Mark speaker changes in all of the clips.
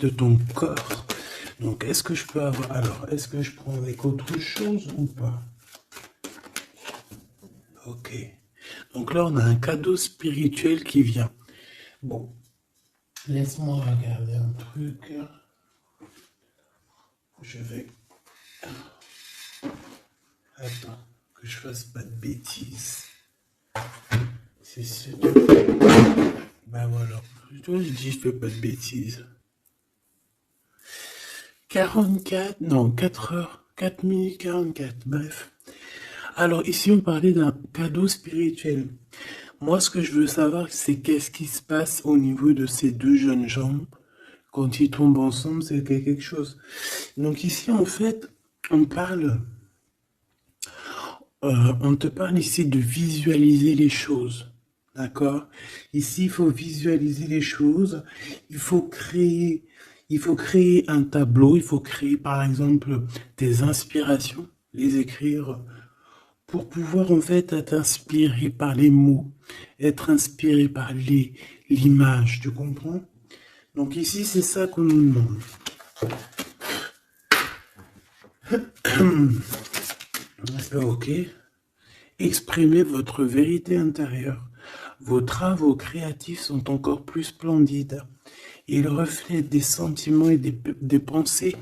Speaker 1: de ton corps. Donc, est-ce que je peux avoir... Alors, est-ce que je prends avec autre chose ou pas? Ok. Donc là, on a un cadeau spirituel qui vient. Bon, laisse-moi regarder un truc. Je vais... Attends, que je fasse pas de bêtises. C'est sûr. Ben voilà. Je dis, je fais pas de bêtises. 44, non, 4 heures, 4 minutes 44, bref. Alors ici, on parlait d'un cadeau spirituel. Moi, ce que je veux savoir, c'est qu'est-ce qui se passe au niveau de ces deux jeunes gens. Quand ils tombent ensemble, c'est quelque chose. Donc ici, en fait, on parle, on te parle ici de visualiser les choses. D'accord? Ici, il faut visualiser les choses. Il faut créer, il faut créer un tableau. Il faut créer, par exemple, des inspirations, les écrire pour pouvoir, en fait, être inspiré par les mots, être inspiré par l'image. Tu comprends? Donc ici, c'est ça qu'on nous demande. Ok. Exprimez votre vérité intérieure. Vos travaux créatifs sont encore plus splendides. Ils reflètent des sentiments et des pensées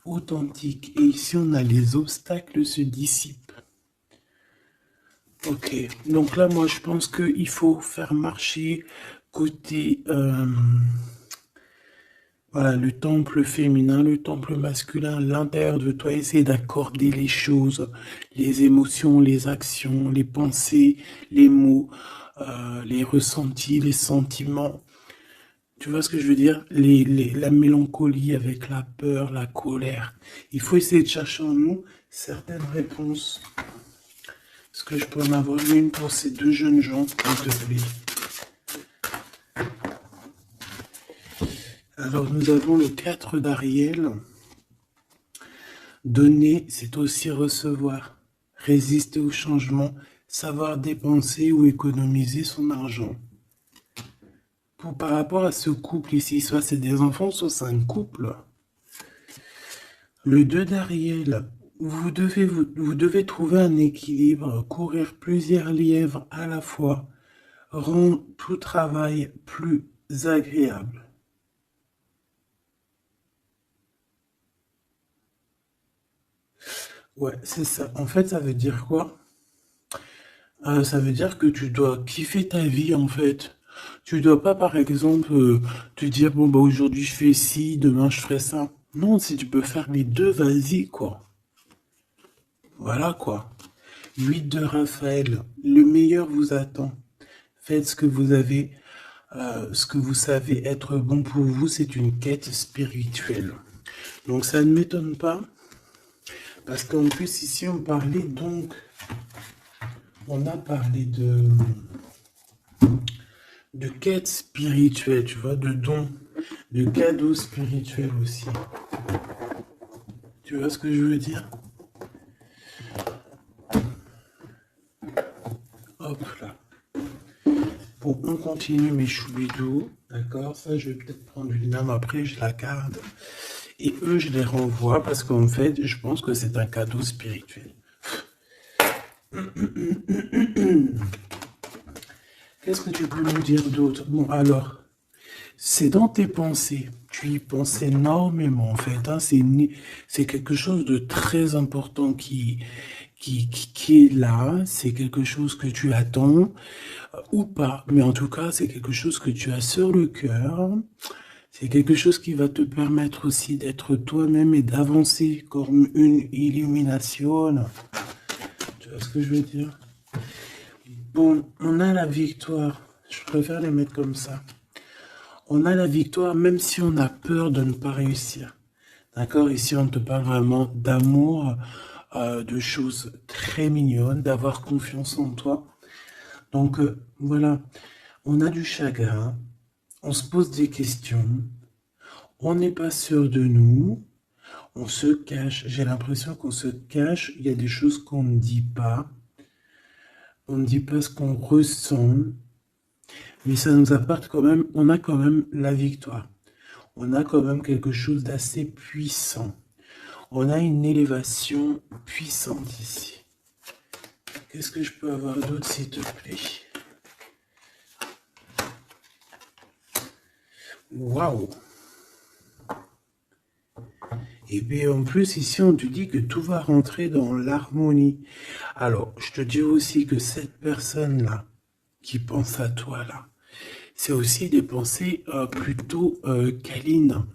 Speaker 1: authentiques. Et ici, on a les obstacles se dissipent. Ok. Donc là, moi, je pense qu'il faut faire marcher côté... voilà, le temple féminin, le temple masculin, l'intérieur de toi, essayer d'accorder les choses, les émotions, les actions, les pensées, les mots, les ressentis, les sentiments. Tu vois ce que je veux dire? La mélancolie avec la peur, la colère. Il faut essayer de chercher en nous certaines réponses. Est-ce que je peux en avoir une pour ces deux jeunes gens, s'il te plaît? Alors, nous avons le 4 d'Ariel. Donner, c'est aussi recevoir. Résister au changement, savoir dépenser ou économiser son argent. Par rapport à ce couple ici, soit c'est des enfants, soit c'est un couple. Le 2 d'Ariel, vous devez trouver un équilibre, courir plusieurs lièvres à la fois, rend tout travail plus agréable. Ouais, c'est ça. En fait, ça veut dire quoi? Ça veut dire que tu dois kiffer ta vie en fait. Tu dois pas par exemple te dire bon bah aujourd'hui je fais ci, demain je ferai ça. Non, si tu peux faire les deux, vas-y quoi. Voilà quoi. 8 de Raphaël, le meilleur vous attend. Faites ce que vous avez, ce que vous savez être bon pour vous, c'est une quête spirituelle. Donc ça ne m'étonne pas, parce qu'en plus ici on parlait donc, on a parlé de quête spirituelle, tu vois, de dons, de cadeaux spirituels aussi. Tu vois ce que je veux dire? Hop là. Bon, on continue mes choubidous, d'accord? Ça, je vais peut-être prendre une âme après, je la garde. Et eux, je les renvoie parce qu'en fait, je pense que c'est un cadeau spirituel. Qu'est-ce que tu peux nous dire d'autre? Bon, alors, c'est dans tes pensées. Tu y penses énormément, en fait. Hein. C'est quelque chose de très important qui est là. C'est quelque chose que tu attends ou pas. Mais en tout cas, c'est quelque chose que tu as sur le cœur. C'est quelque chose qui va te permettre aussi d'être toi-même et d'avancer comme une illumination. Tu vois ce que je veux dire? Bon, on a la victoire. Je préfère les mettre comme ça. On a la victoire même si on a peur de ne pas réussir. D'accord? Ici, on te parle vraiment d'amour, de choses très mignonnes, d'avoir confiance en toi. Donc, voilà. On a du chagrin. On se pose des questions. On n'est pas sûr de nous. On se cache. J'ai l'impression qu'on se cache. Il y a des choses qu'on ne dit pas. On ne dit pas ce qu'on ressent. Mais ça nous apporte quand même, on a quand même la victoire. on a quand même quelque chose d'assez puissant. On a une élévation puissante ici. Qu'est-ce que je peux avoir d'autre, s'il te plaît? Waouh! Et puis en plus, ici, on te dit que tout va rentrer dans l'harmonie. Alors, je te dis aussi que cette personne-là, qui pense à toi, là, c'est aussi des pensées plutôt câlines.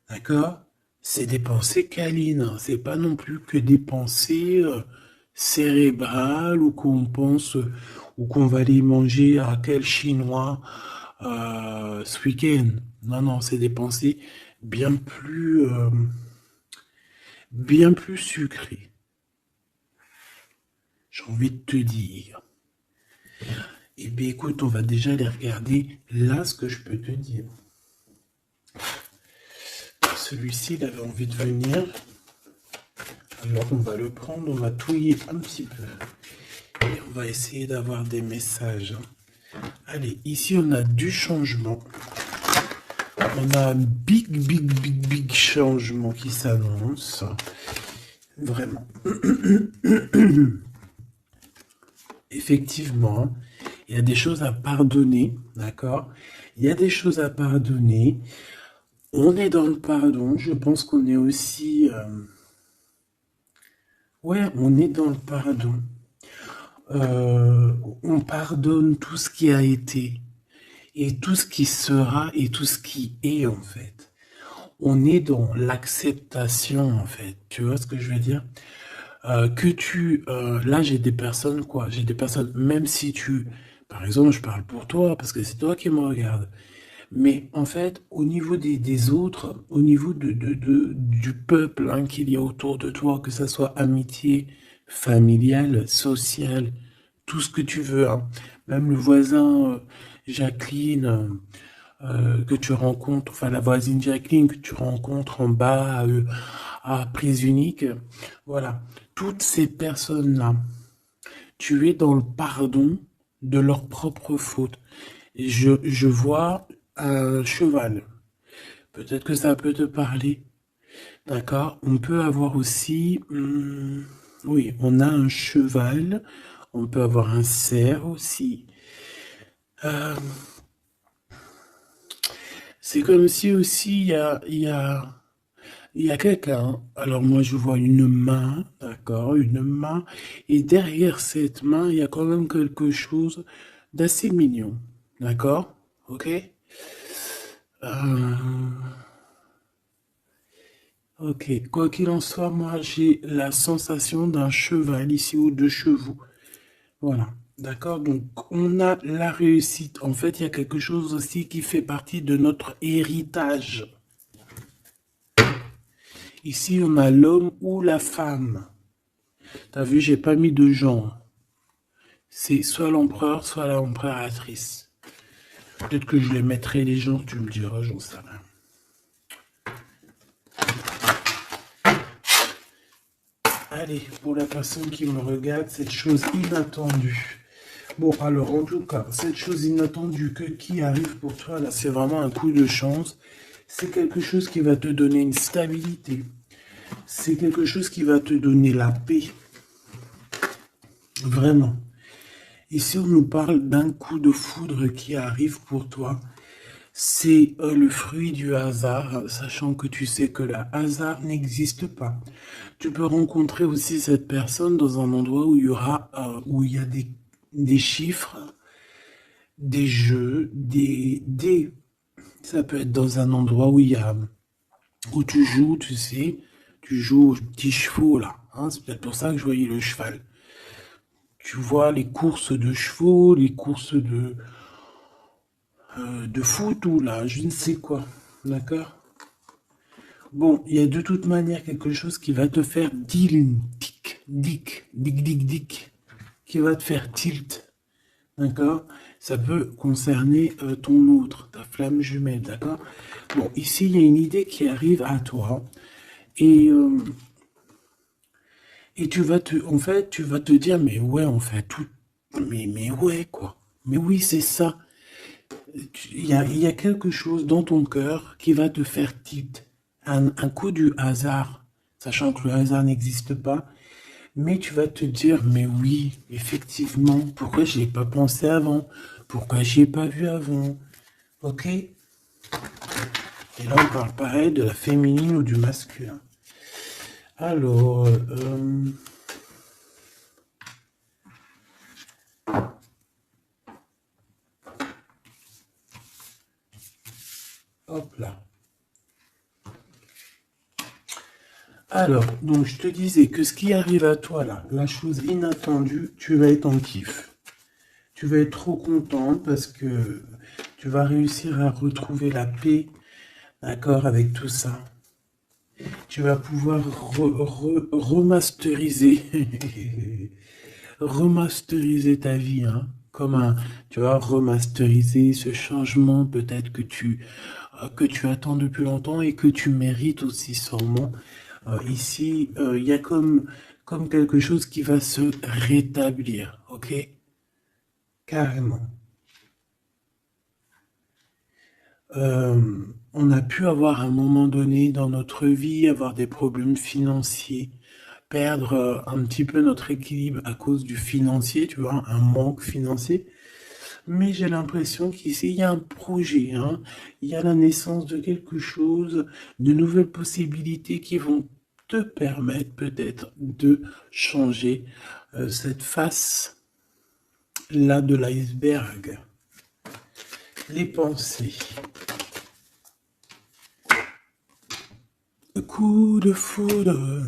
Speaker 1: D'accord? C'est des pensées câlines. C'est pas non plus que des pensées cérébrales ou qu'on pense ou qu'on va aller manger à quel chinois ce week-end. Non, non, c'est des pensées bien bien plus sucrées. J'ai envie de te dire. Eh bien, écoute, on va déjà les regarder. Là, ce que je peux te dire. Celui-ci, il avait envie de venir. Alors, on va le prendre, on va touiller un petit peu. Et on va essayer d'avoir des messages. Allez, ici, on a du changement. On a un big changement qui s'annonce. Vraiment. Effectivement, il y a des choses à pardonner, d'accord? Il y a des choses à pardonner. On est dans le pardon. Je pense qu'on est aussi... Ouais, on est dans le pardon. On pardonne tout ce qui a été et tout ce qui sera et tout ce qui est en fait. On est dans l'acceptation en fait. Tu vois ce que je veux dire? Là j'ai des personnes quoi, j'ai des personnes, même si par exemple je parle pour toi parce que c'est toi qui me regardes, mais en fait au niveau des autres, au niveau du peuple hein, qu'il y a autour de toi, que ça soit amitié, familiale, sociale, tout ce que tu veux, hein. Même le voisin Jacqueline que tu rencontres, enfin la voisine Jacqueline que tu rencontres en bas à prise unique, voilà, toutes ces personnes-là, tu es dans le pardon de leur propre faute. Je vois un cheval. Peut-être que ça peut te parler. D'accord? On peut avoir aussi, oui, on a un cheval. On peut avoir un cerf aussi. Euh, c'est comme si aussi il y a quelqu'un. Alors moi je vois une main, d'accord, une main. Et derrière cette main, il y a quand même quelque chose d'assez mignon. D'accord? Ok? Euh, ok. Quoi qu'il en soit, moi j'ai la sensation d'un cheval ici ou de chevaux. Voilà. D'accord? Donc, on a la réussite. En fait, il y a quelque chose aussi qui fait partie de notre héritage. Ici, on a l'homme ou la femme. T'as vu, j'ai pas mis de genre. C'est soit l'empereur, soit l'empereur-actrice. Peut-être que je les mettrai les gens, tu me diras, j'en sais rien. Allez, pour la personne qui me regarde, cette chose inattendue. Bon, alors, en tout cas, cette chose inattendue qui arrive pour toi, là, c'est vraiment un coup de chance. C'est quelque chose qui va te donner une stabilité. C'est quelque chose qui va te donner la paix. Vraiment. Ici, on nous parle d'un coup de foudre qui arrive pour toi. C'est le fruit du hasard, sachant que tu sais que le hasard n'existe pas. Tu peux rencontrer aussi cette personne dans un endroit où où il y a des chiffres, des jeux, ça peut être dans un endroit où tu joues, tu sais, tu joues aux petits chevaux là, hein, c'est peut-être pour ça que je voyais le cheval. Tu vois les courses de chevaux, les courses de foot ou là, je ne sais quoi, d'accord? Bon, il y a de toute manière quelque chose qui va te faire dick, qui va te faire tilt, d'accord? Ça peut concerner ton autre, ta flamme jumelle, d'accord? Bon, ici, il y a une idée qui arrive à toi et, euh, et en fait, tu vas te dire, mais ouais, on fait tout, mais ouais, quoi. Mais oui, c'est ça. Il y a quelque chose dans ton cœur qui va te faire tilt. Un coup du hasard, sachant que le hasard n'existe pas, mais tu vas te dire, mais oui, effectivement, pourquoi je n'y ai pas pensé avant? Pourquoi je n'y ai pas vu avant? Ok? Et là, on parle pareil de la féminine ou du masculin. Alors, hop là. Alors, donc je te disais que ce qui arrive à toi là, la chose inattendue, tu vas être en kiff. Tu vas être trop content parce que tu vas réussir à retrouver la paix, d'accord, avec tout ça. Tu vas pouvoir remasteriser, remasteriser ta vie, hein, comme tu vas remasteriser ce changement peut-être que tu attends depuis longtemps et que tu mérites aussi sûrement. Ici, il y a comme quelque chose qui va se rétablir, ok? Carrément. On a pu avoir à un moment donné dans notre vie, avoir des problèmes financiers, perdre un petit peu notre équilibre à cause du financier, tu vois, un manque financier. Mais j'ai l'impression qu'ici, il y a un projet, hein. Il y a la naissance de quelque chose, de nouvelles possibilités qui vont te permettre peut-être de changer cette face-là de l'iceberg. Les pensées. Coup de foudre.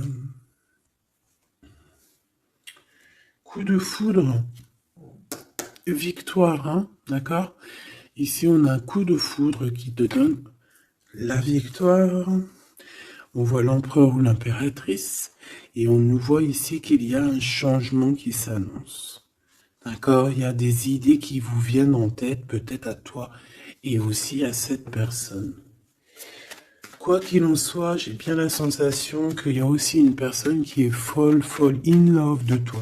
Speaker 1: Coup de foudre. Victoire, hein, d'accord? Ici, on a un coup de foudre qui te donne la victoire. On voit l'empereur ou l'impératrice et on nous voit ici qu'il y a un changement qui s'annonce. D'accord? Il y a des idées qui vous viennent en tête, peut-être à toi et aussi à cette personne. Quoi qu'il en soit, j'ai bien la sensation qu'il y a aussi une personne qui est folle in love de toi.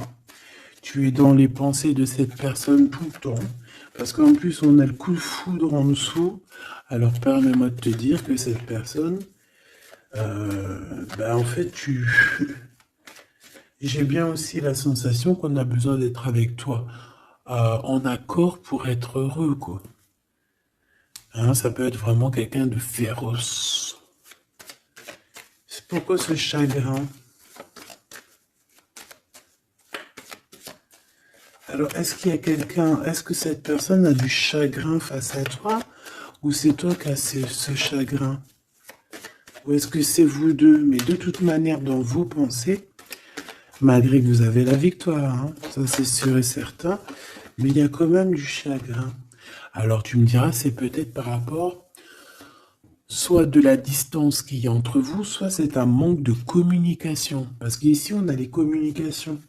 Speaker 1: Tu es dans les pensées de cette personne tout le temps. Parce qu'en plus, on a le coup de foudre en dessous. Alors, permets-moi de te dire que cette personne, en fait, j'ai bien aussi la sensation qu'on a besoin d'être avec toi en accord pour être heureux, quoi. Hein, ça peut être vraiment quelqu'un de féroce. C'est pourquoi ce chagrin? Alors, est-ce qu'il y a quelqu'un, est-ce que cette personne a du chagrin face à toi, ou c'est toi qui as ce chagrin? Ou est-ce que c'est vous deux? Mais de toute manière, dans vos pensées, malgré que vous avez la victoire, hein, ça c'est sûr et certain, mais il y a quand même du chagrin. Alors tu me diras, c'est peut-être par rapport soit de la distance qu'il y a entre vous, soit c'est un manque de communication. Parce qu'ici, on a les communications.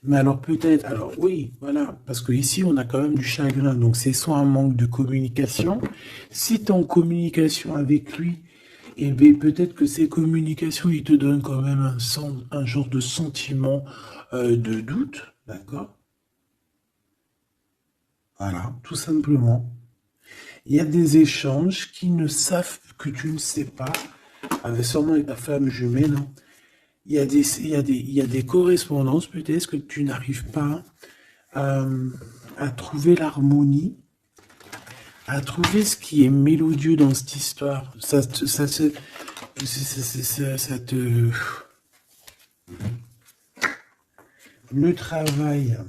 Speaker 1: Mais alors peut-être, alors oui, voilà, parce que ici on a quand même du chagrin, donc c'est soit un manque de communication. Si tu es en communication avec lui, eh bien peut-être que ces communications, il te donnent quand même un genre de sentiment de doute, d'accord? Voilà, tout simplement. Il y a des échanges qui ne savent que tu ne sais pas, avec sûrement avec ta femme jumelle, hein. Il y a des correspondances peut-être que tu n'arrives pas à trouver l'harmonie, à trouver ce qui est mélodieux dans cette histoire. Ça te... Le travail,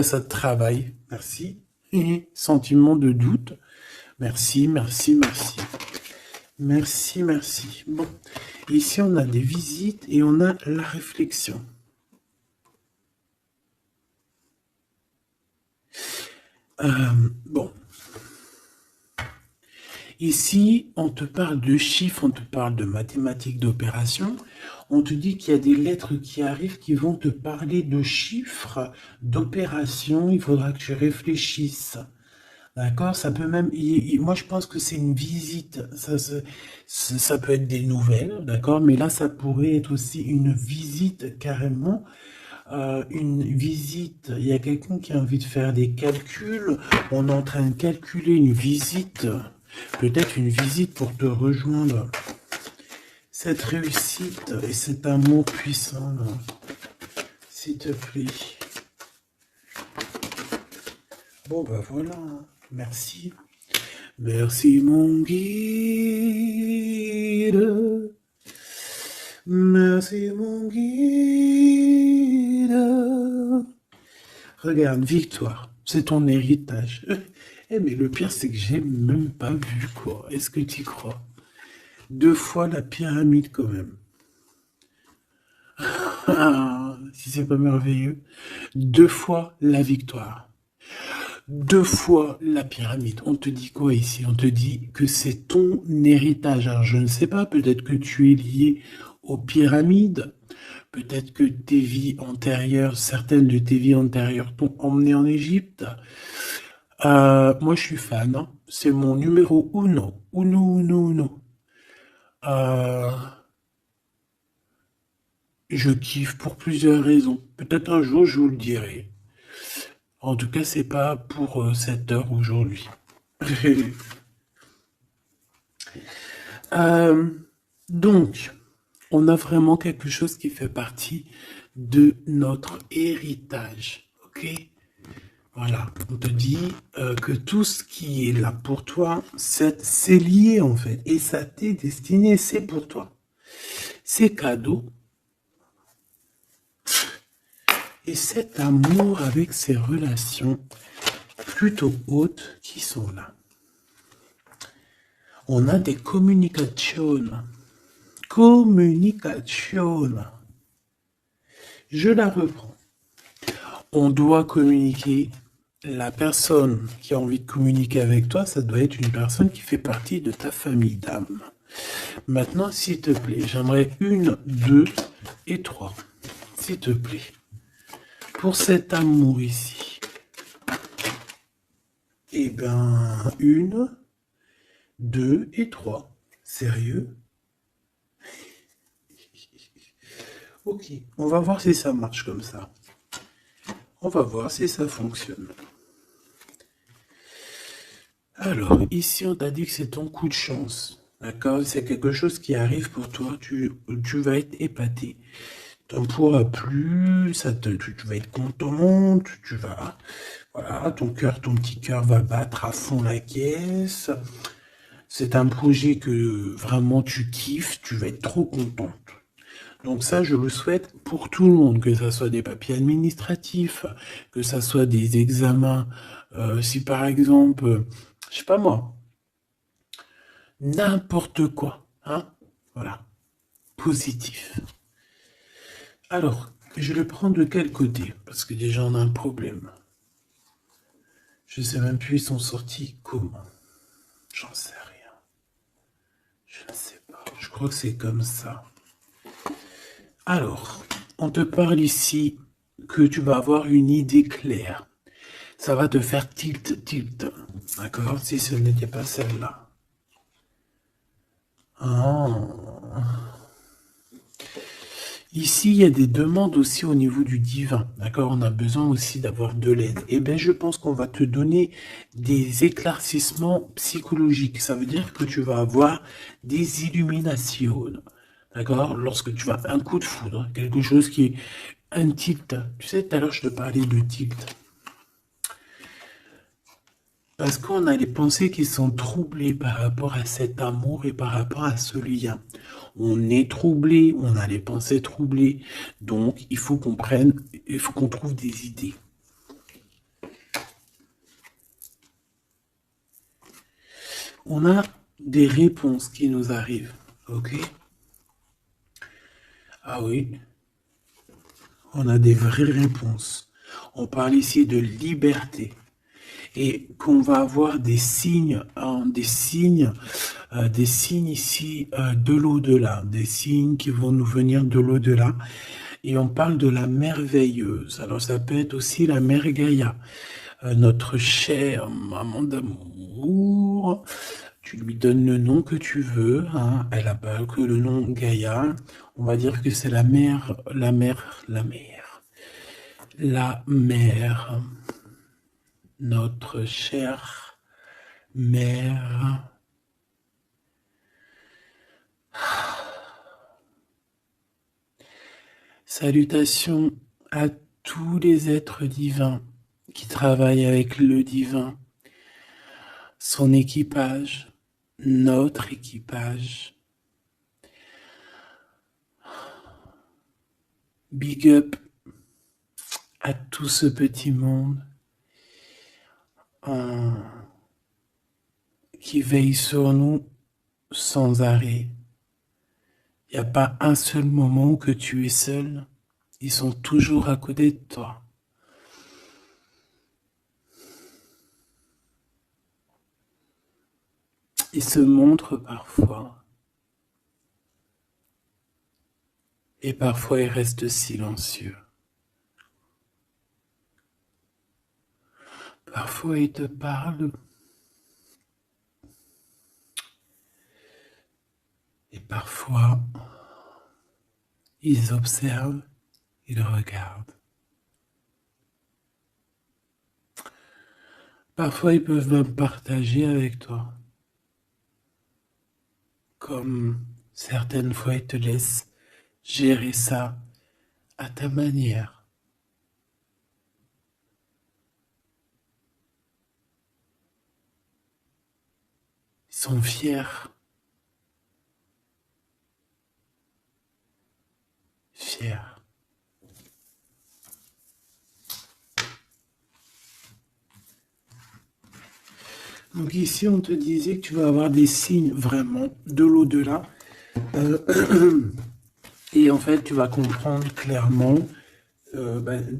Speaker 1: ça te travaille. Merci. Sentiment de doute. Merci, merci, merci. Merci, merci. Bon, ici on a des visites et on a la réflexion. Bon. Ici, on te parle de chiffres, on te parle de mathématiques, d'opérations. On te dit qu'il y a des lettres qui arrivent qui vont te parler de chiffres, d'opérations. Il faudra que tu réfléchisses. D'accord? Ça peut même... moi, je pense que c'est une visite. Ça peut être des nouvelles, d'accord? Mais là, ça pourrait être aussi une visite carrément une visite, il y a quelqu'un qui a envie de faire des calculs, on est en train de calculer une visite, peut-être une visite pour te rejoindre. Cette réussite et cet amour puissant, là, s'il te plaît. Bon, ben voilà, hein. Merci. Merci mon guide. Merci mon guide. Regarde, victoire, c'est ton héritage. Eh mais le pire c'est que j'ai même pas vu quoi. Est-ce que tu y crois? 2 fois la pyramide quand même. Ah, si c'est pas merveilleux. 2 fois la victoire. 2 fois la pyramide. On te dit quoi ici? On te dit que c'est ton héritage. Alors je ne sais pas, peut-être que tu es lié aux pyramides. Peut-être que tes vies antérieures, certaines de tes vies antérieures t'ont emmené en Égypte. Moi je suis fan, hein. C'est mon numéro uno. Uno, uno, uno. Euh, je kiffe pour plusieurs raisons. Peut-être un jour je vous le dirai. En tout cas, c'est pas pour cette heure aujourd'hui. Euh, donc, on a vraiment quelque chose qui fait partie de notre héritage. Ok? Voilà, on te dit que tout ce qui est là pour toi, c'est lié en fait. Et ça t'est destiné, c'est pour toi. C'est cadeau. Et cet amour avec ces relations plutôt hautes qui sont là. On a des communications. Communication. Je la reprends. On doit communiquer. La personne qui a envie de communiquer avec toi, ça doit être une personne qui fait partie de ta famille d'âme. Maintenant, s'il te plaît, j'aimerais 1, 2 et 3. S'il te plaît. Pour cet amour ici. Eh ben, 1, 2 et 3. Sérieux? Ok, on va voir si ça marche comme ça. On va voir si ça fonctionne. Alors, ici, on t'a dit que c'est ton coup de chance. D'accord? C'est quelque chose qui arrive pour toi. Tu vas être épaté. Tu n'en pourras plus. Tu vas être content. Tu vas... Voilà, ton petit cœur va battre à fond la caisse. C'est un projet que vraiment tu kiffes. Tu vas être trop contente. Donc ça, je le souhaite pour tout le monde, que ça soit des papiers administratifs, que ça soit des examens. Si par exemple, je sais pas moi, n'importe quoi, hein, voilà, positif. Alors, je le prends de quel côté? Parce que déjà on a un problème. Je sais même plus ils sont sortis comment. J'en sais rien. Je ne sais pas. Je crois que c'est comme ça. Alors, on te parle ici que tu vas avoir une idée claire. Ça va te faire tilt. D'accord? Si ce n'était pas celle-là. Ah. Ici, il y a des demandes aussi au niveau du divin. D'accord? On a besoin aussi d'avoir de l'aide. Eh bien, je pense qu'on va te donner des éclaircissements psychologiques. Ça veut dire que tu vas avoir des illuminations. D'accord? Lorsque tu vas un coup de foudre, quelque chose qui est un tilt. Tu sais, tout à l'heure, je te parlais de tilt. Parce qu'on a les pensées qui sont troublées par rapport à cet amour et par rapport à ce lien. On est troublé, on a les pensées troublées. Donc, il faut qu'on trouve des idées. On a des réponses qui nous arrivent. Ok? Ah oui. On a des vraies réponses. On parle ici de liberté. Et qu'on va avoir des signes, hein, des signes ici de l'au-delà, des signes qui vont nous venir de l'au-delà. Et on parle de la merveilleuse. Alors ça peut être aussi la mère Gaïa, notre chère maman d'amour. Tu lui donnes le nom que tu veux, hein. Elle n'a pas que le nom Gaïa. On va dire que c'est la mère. la mère, notre chère mère. Salutations à tous les êtres divins qui travaillent avec le divin, son équipage, notre équipage. Big up à tout ce petit monde qui veille sur nous sans arrêt. Il n'y a pas un seul moment où que tu es seul. Ils sont toujours à côté de toi. Ils se montrent parfois. Et parfois ils restent silencieux. Parfois ils te parlent. Et parfois ils observent, ils regardent. Parfois ils peuvent même partager avec toi. Comme certaines fois ils te laissent gérer ça à ta manière. Ils sont fiers. Fiers. Donc ici, on te disait que tu vas avoir des signes vraiment de l'au-delà. Et en fait, tu vas comprendre clairement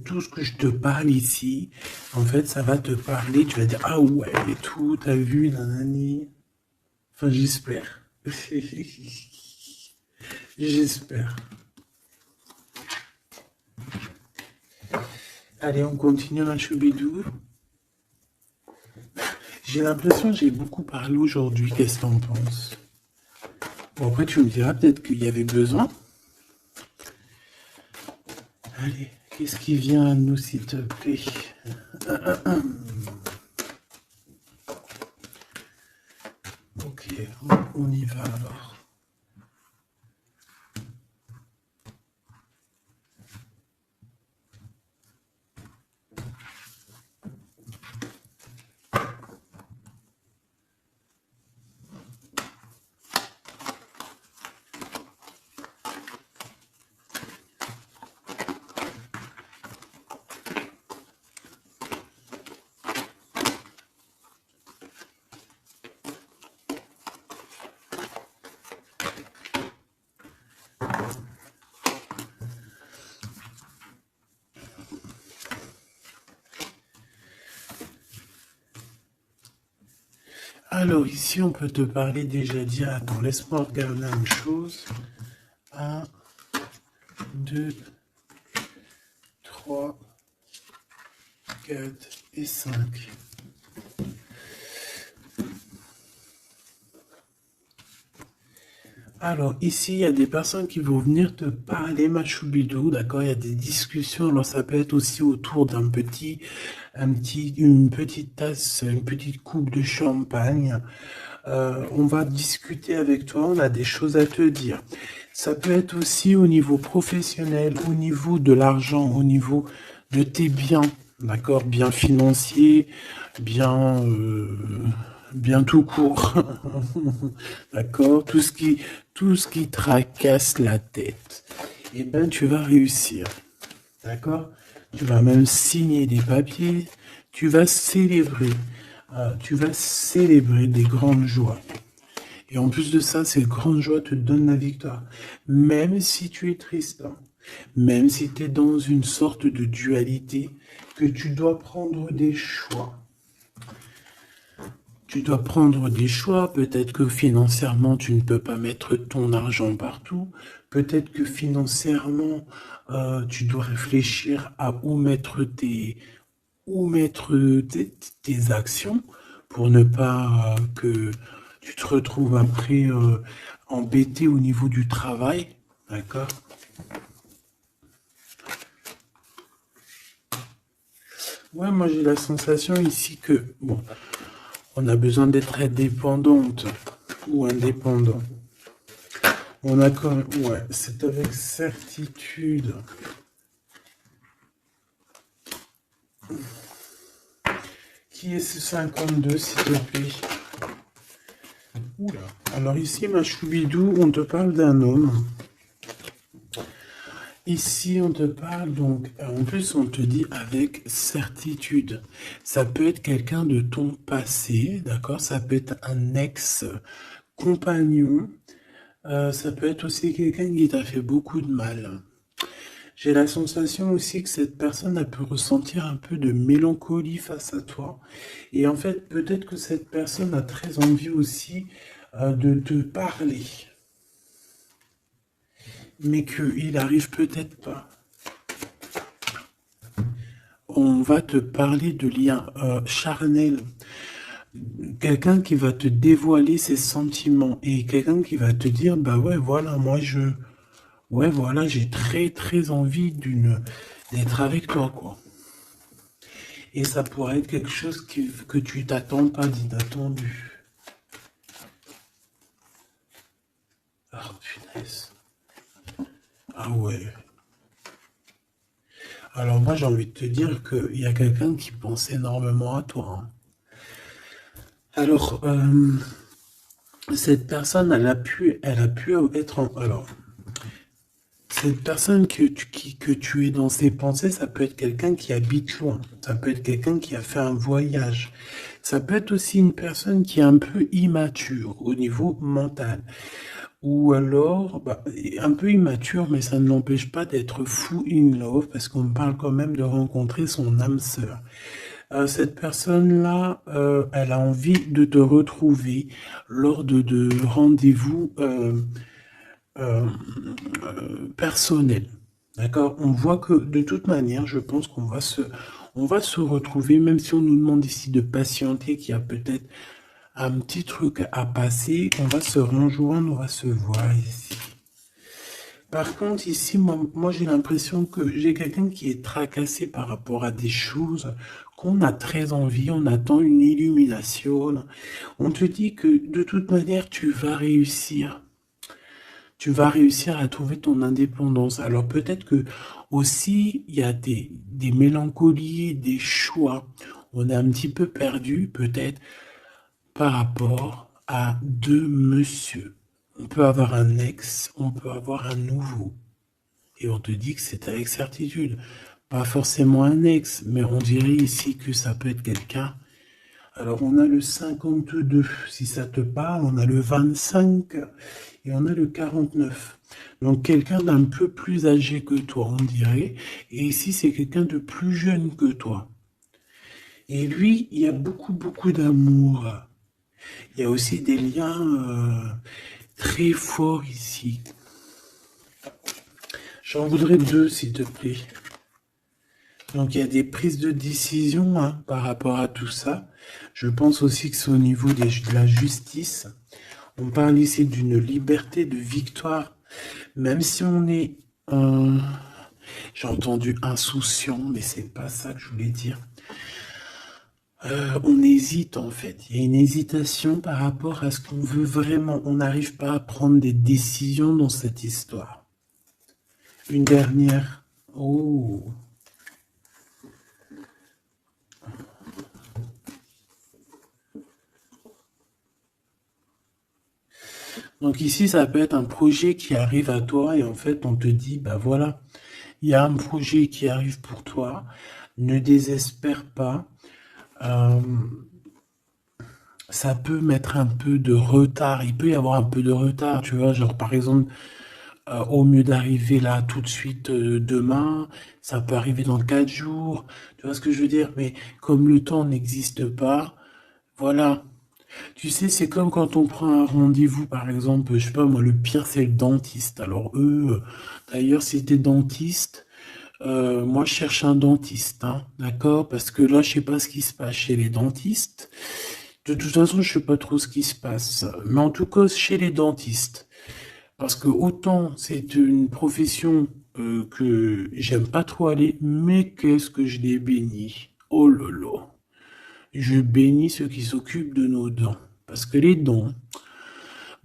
Speaker 1: tout ce que je te parle ici. En fait, ça va te parler. Tu vas dire, ah ouais, et tout, t'as vu, nanani. Enfin, j'espère. J'espère. Allez, on continue ma choubidou. J'ai l'impression que j'ai beaucoup parlé aujourd'hui. Qu'est-ce que t'en penses? Bon, après, tu me diras peut-être qu'il y avait besoin. Allez, qu'est-ce qui vient à nous, s'il te plaît? Ok, on y va alors. Alors ici, on peut te parler déjà dire, attends, laisse-moi regarder la même chose. 1, 2, 3, 4 et 5. Alors ici, il y a des personnes qui vont venir te parler, ma choubidou, d'accord? Il y a des discussions, alors ça peut être aussi autour une petite tasse, une petite coupe de champagne. On va discuter avec toi, on a des choses à te dire. Ça peut être aussi au niveau professionnel, au niveau de l'argent, au niveau de tes biens, d'accord? Bien financiers, bien tout court, d'accord? Tout ce qui tracasse la tête, eh ben tu vas réussir, d'accord? Tu vas même signer des papiers, tu vas célébrer des grandes joies. Et en plus de ça, ces grandes joies te donnent la victoire. Même si tu es triste, hein, même si tu es dans une sorte de dualité, que tu dois prendre des choix. Tu dois prendre des choix, peut-être que financièrement tu ne peux pas mettre ton argent partout, peut-être que financièrement tu dois réfléchir à où mettre tes actions pour ne pas que tu te retrouves après embêté au niveau du travail, d'accord? Ouais, moi j'ai la sensation ici que, bon, on a besoin d'être indépendante ou indépendant. On a comme, ouais, c'est avec certitude. Qui est ce 52, s'il te plaît? Oula. Alors ici, ma choubidou, on te parle d'un homme. Ici, on te parle donc, en plus, on te dit avec certitude. Ça peut être quelqu'un de ton passé, d'accord? Ça peut être un ex-compagnon. Ça peut être aussi quelqu'un qui t'a fait beaucoup de mal. J'ai la sensation aussi que cette personne a pu ressentir un peu de mélancolie face à toi. Et en fait, peut-être que cette personne a très envie aussi de te parler, mais qu'il arrive peut-être pas. On va te parler de liens charnels. Quelqu'un qui va te dévoiler ses sentiments et quelqu'un qui va te dire, bah ouais, voilà, ouais, voilà, j'ai très très envie d'être avec toi, quoi. Et ça pourrait être quelque chose que tu t'attends pas d'inattendu. Ah, punaise. Ah ouais. Alors moi, j'ai envie de te dire qu'il y a quelqu'un qui pense énormément à toi, hein. Alors, cette personne, elle a pu être alors, cette personne que tu es dans ses pensées, ça peut être quelqu'un qui habite loin. Ça peut être quelqu'un qui a fait un voyage. Ça peut être aussi une personne qui est un peu immature au niveau mental. Ou alors, bah, un peu immature, mais ça ne l'empêche pas d'être fou in love, parce qu'on parle quand même de rencontrer son âme sœur. Cette personne-là, elle a envie de te retrouver lors de rendez-vous euh, personnels. D'accord? On voit que de toute manière, je pense on va se retrouver, même si on nous demande ici de patienter, qu'il y a peut-être un petit truc à passer, on va se rejoindre, on va se voir ici. Par contre, ici, moi j'ai l'impression que j'ai quelqu'un qui est tracassé par rapport à des choses qu'on a très envie, on attend une illumination. On te dit que de toute manière, tu vas réussir. Tu vas réussir à trouver ton indépendance. Alors peut-être que aussi, il y a des mélancolies, des choix. On est un petit peu perdu, peut-être, par rapport à deux monsieur. On peut avoir un ex, on peut avoir un nouveau. Et on te dit que c'est avec certitude. Pas forcément un ex, mais on dirait ici que ça peut être quelqu'un. Alors on a le 52, si ça te parle, on a le 25 et on a le 49. Donc quelqu'un d'un peu plus âgé que toi, on dirait. Et ici, c'est quelqu'un de plus jeune que toi. Et lui, il y a beaucoup, beaucoup d'amour. Il y a aussi des liens très forts ici. J'en voudrais deux, s'il te plaît. Donc il y a des prises de décision hein, par rapport à tout ça. Je pense aussi que c'est au niveau de la justice. On parle ici d'une liberté de victoire. Même si on est, j'ai entendu insouciant, mais c'est pas ça que je voulais dire. On hésite en fait. Il y a une hésitation par rapport à ce qu'on veut vraiment. On n'arrive pas à prendre des décisions dans cette histoire. Une dernière. Oh. Donc ici, ça peut être un projet qui arrive à toi et en fait, on te dit, bah voilà, il y a un projet qui arrive pour toi. Ne désespère pas. Euh, ça peut mettre un peu de retard. Il peut y avoir un peu de retard, tu vois. Genre, par exemple, au mieux d'arriver là tout de suite demain, ça peut arriver dans 4 jours. Tu vois ce que je veux dire? Mais comme le temps n'existe pas, voilà. Tu sais, c'est comme quand on prend un rendez-vous, par exemple, je sais pas moi, le pire c'est le dentiste. Alors eux, d'ailleurs, si t'es dentiste, moi je cherche un dentiste, hein, d'accord? Parce que là, je sais pas ce qui se passe chez les dentistes. De toute façon, je sais pas trop ce qui se passe. Mais en tout cas, chez les dentistes. Parce que autant c'est une profession que j'aime pas trop aller, mais qu'est-ce que je l'ai béni. Oh lolo. Je bénis ceux qui s'occupent de nos dents. Parce que les dents...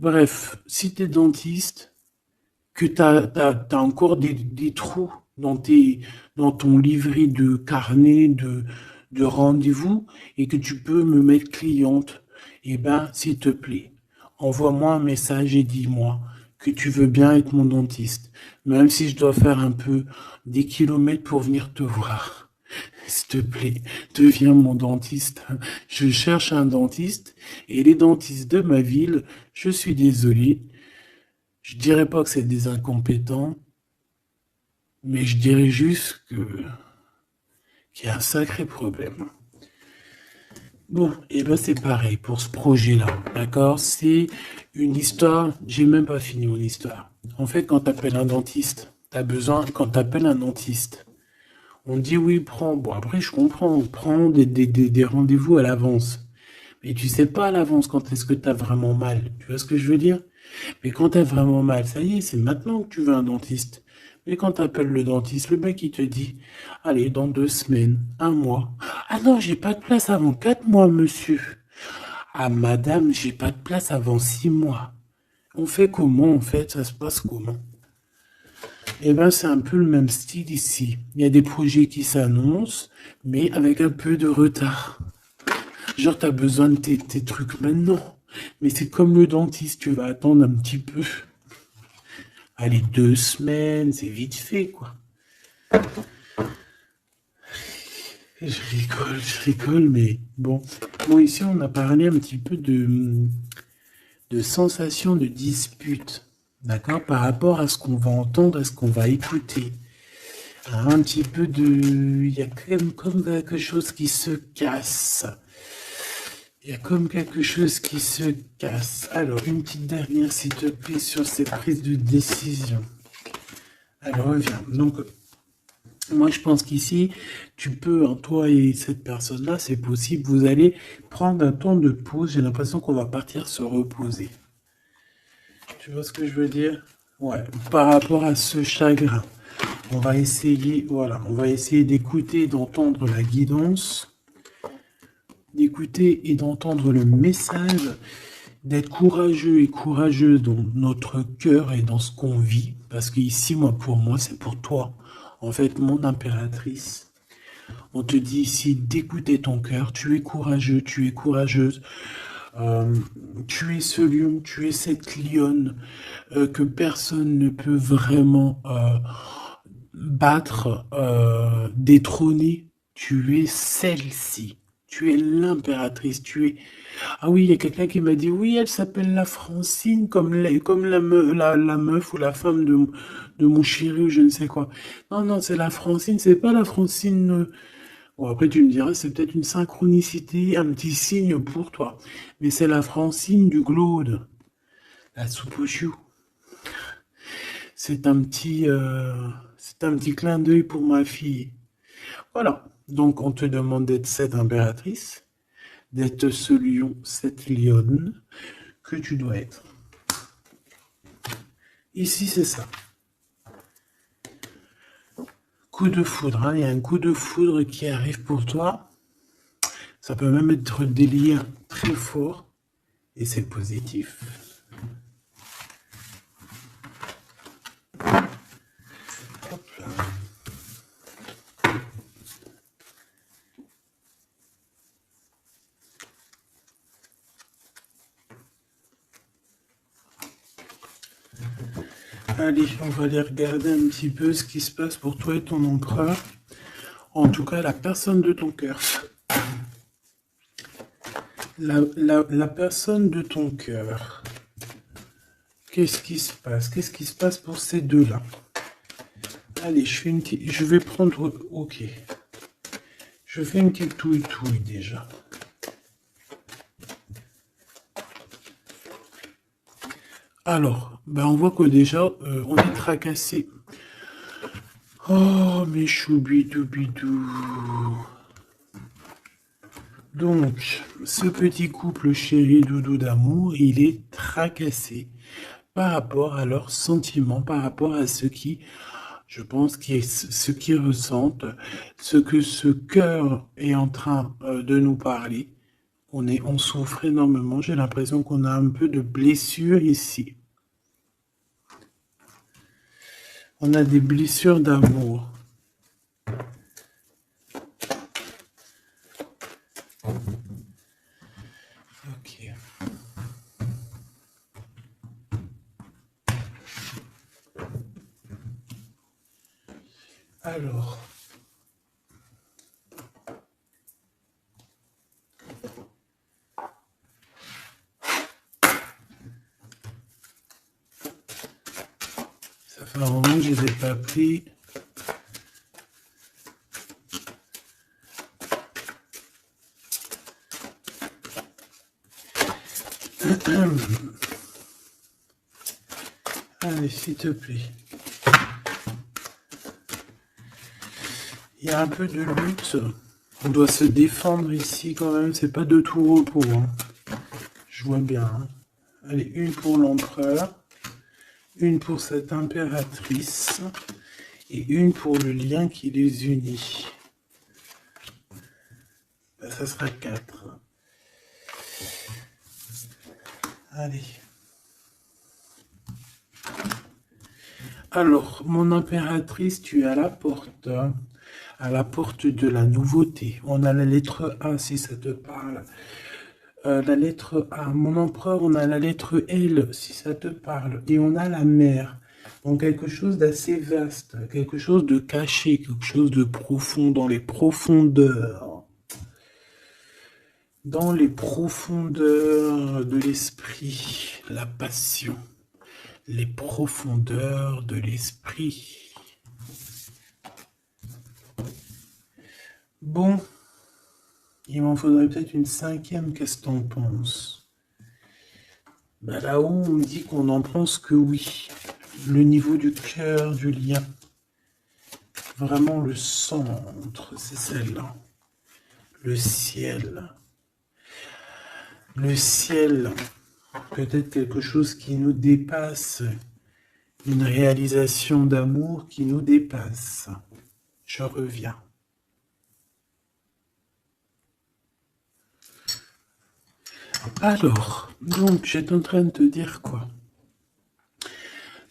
Speaker 1: Bref, si t'es dentiste, que t'as encore des trous dans ton livret de carnet de rendez-vous et que tu peux me mettre cliente, eh ben, s'il te plaît, envoie-moi un message et dis-moi que tu veux bien être mon dentiste, même si je dois faire un peu des kilomètres pour venir te voir. S'il te plaît, deviens mon dentiste. Je cherche un dentiste et les dentistes de ma ville, je suis désolé, je dirais pas que c'est des incompétents, mais je dirais juste qu'il y a un sacré problème. Bon, et ben c'est pareil pour ce projet-là, d'accord? C'est une histoire, j'ai même pas fini mon histoire. En fait, quand t'appelles un dentiste, quand t'appelles un dentiste, on dit oui, prends, bon après je comprends, prends des rendez-vous à l'avance. Mais tu sais pas à l'avance quand est-ce que t'as vraiment mal, tu vois ce que je veux dire? Mais quand t'as vraiment mal, ça y est, c'est maintenant que tu veux un dentiste. Mais quand t'appelles le dentiste, le mec il te dit, allez, dans 2 semaines, un mois. Ah non, j'ai pas de place avant 4 mois, monsieur. Ah madame, j'ai pas de place avant 6 mois. On fait comment en fait? Ça se passe comment? Eh ben, c'est un peu le même style ici. Il y a des projets qui s'annoncent, mais avec un peu de retard. Genre, t'as besoin de tes trucs maintenant. Mais c'est comme le dentiste, tu vas attendre un petit peu. Allez, 2 semaines, c'est vite fait, quoi. Je rigole, mais bon. Bon, ici, on a parlé un petit peu de sensation de dispute, d'accord, par rapport à ce qu'on va entendre, à ce qu'on va écouter. Un petit peu de... Il y a quand même comme quelque chose qui se casse. Il y a comme quelque chose qui se casse. Alors, une petite dernière, s'il te plaît, sur ces prises de décision. Alors, reviens. Donc, moi, je pense qu'ici, tu peux, hein, toi et cette personne-là, c'est possible, vous allez prendre un temps de pause. J'ai l'impression qu'on va partir se reposer. Tu vois ce que je veux dire? Ouais, par rapport à ce chagrin. On va essayer, voilà, on va essayer d'écouter, d'entendre la guidance, d'écouter et d'entendre le message, d'être courageux et courageuse dans notre cœur et dans ce qu'on vit. Parce qu'ici, moi, pour moi, c'est pour toi. En fait, mon impératrice, on te dit ici d'écouter ton cœur. Tu es courageux, tu es courageuse. Euh, tu es ce lion, tu es cette lionne que personne ne peut vraiment battre, détrôner. Tu es celle-ci. Tu es l'impératrice. Tu es... Ah oui, il y a quelqu'un qui m'a dit, oui, elle s'appelle la Francine, comme la meuf ou la femme de mon chéri ou je ne sais quoi. Non, non, c'est la Francine, c'est pas la Francine. Bon, après, tu me diras, c'est peut-être une synchronicité, un petit signe pour toi. Mais c'est la Francine du Glaude, la soupe aux choux. C'est un petit clin d'œil pour ma fille. Voilà. Donc, on te demande d'être cette impératrice, d'être ce lion, cette lionne que tu dois être. Ici, c'est ça. Coup de foudre, hein. Il y a un coup de foudre qui arrive pour toi. Ça peut même être des liens très forts et c'est positif. Hop là. Allez, on va aller regarder un petit peu ce qui se passe pour toi et ton empereur. En tout cas, la personne de ton cœur. La personne de ton cœur. Qu'est-ce qui se passe? Qu'est-ce qui se passe pour ces deux-là? Allez, je vais prendre... Ok. Je fais une petite touille déjà. Alors, ben on voit que déjà, on est tracassé. Oh, mes choubidoubidou. Donc, ce petit couple chéri doudou d'amour, il est tracassé par rapport à leurs sentiments, par rapport à ce qui, Je pense que ce qu'ils ressentent, ce que ce cœur est en train de nous parler, on souffre énormément. J'ai l'impression qu'on a un peu de blessure ici. On a des blessures d'amour. Ok. Alors. Ça fait un moment que je ne les ai pas pris. Allez, s'il te plaît. Il y a un peu de lutte. On doit se défendre ici quand même. C'est pas de tout repos. Hein. Je vois bien. Hein. Allez, une pour l'empereur. Une pour cette impératrice. Et une pour le lien qui les unit. Ben, ça sera 4. Allez. Alors, mon impératrice, tu es à la porte. À la porte de la nouveauté. On a la lettre A, si ça te parle. La lettre A. Mon empereur, on a la lettre L, si ça te parle. Et on a la mer. Donc, quelque chose d'assez vaste. Quelque chose de caché. Quelque chose de profond dans les profondeurs. Dans les profondeurs de l'esprit. La passion. Les profondeurs de l'esprit. Bon, il m'en faudrait peut-être une 5e, qu'est-ce que t'en penses? Bah là-haut, on me dit qu'on n'en pense que oui. Le niveau du cœur, du lien. Vraiment le centre, c'est celle-là. Le ciel. Le ciel. Peut-être quelque chose qui nous dépasse. Une réalisation d'amour qui nous dépasse. Je reviens. Alors, donc, j'étais en train de te dire quoi?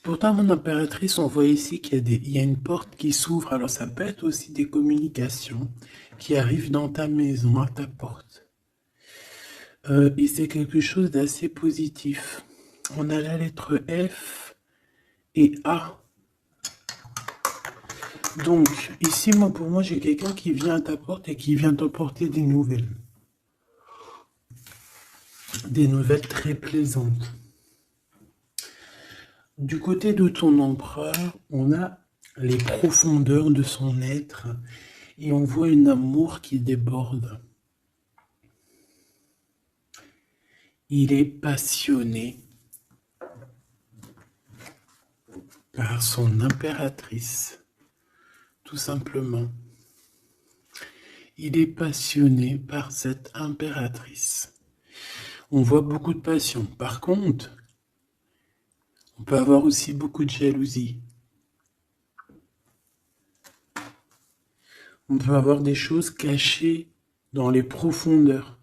Speaker 1: Pourtant, mon impératrice, on voit ici qu'il y a une porte qui s'ouvre. Alors, ça peut être aussi des communications qui arrivent dans ta maison, à ta porte. Et c'est quelque chose d'assez positif. On a la lettre F et A. Donc, ici, pour moi, j'ai quelqu'un qui vient à ta porte et qui vient t'apporter des nouvelles. Des nouvelles très plaisantes. Du côté de ton empereur, on a les profondeurs de son être et on voit un amour qui déborde. Il est passionné par son impératrice, tout simplement. Il est passionné par cette impératrice. On voit beaucoup de passion. Par contre, on peut avoir aussi beaucoup de jalousie. On peut avoir des choses cachées dans les profondeurs.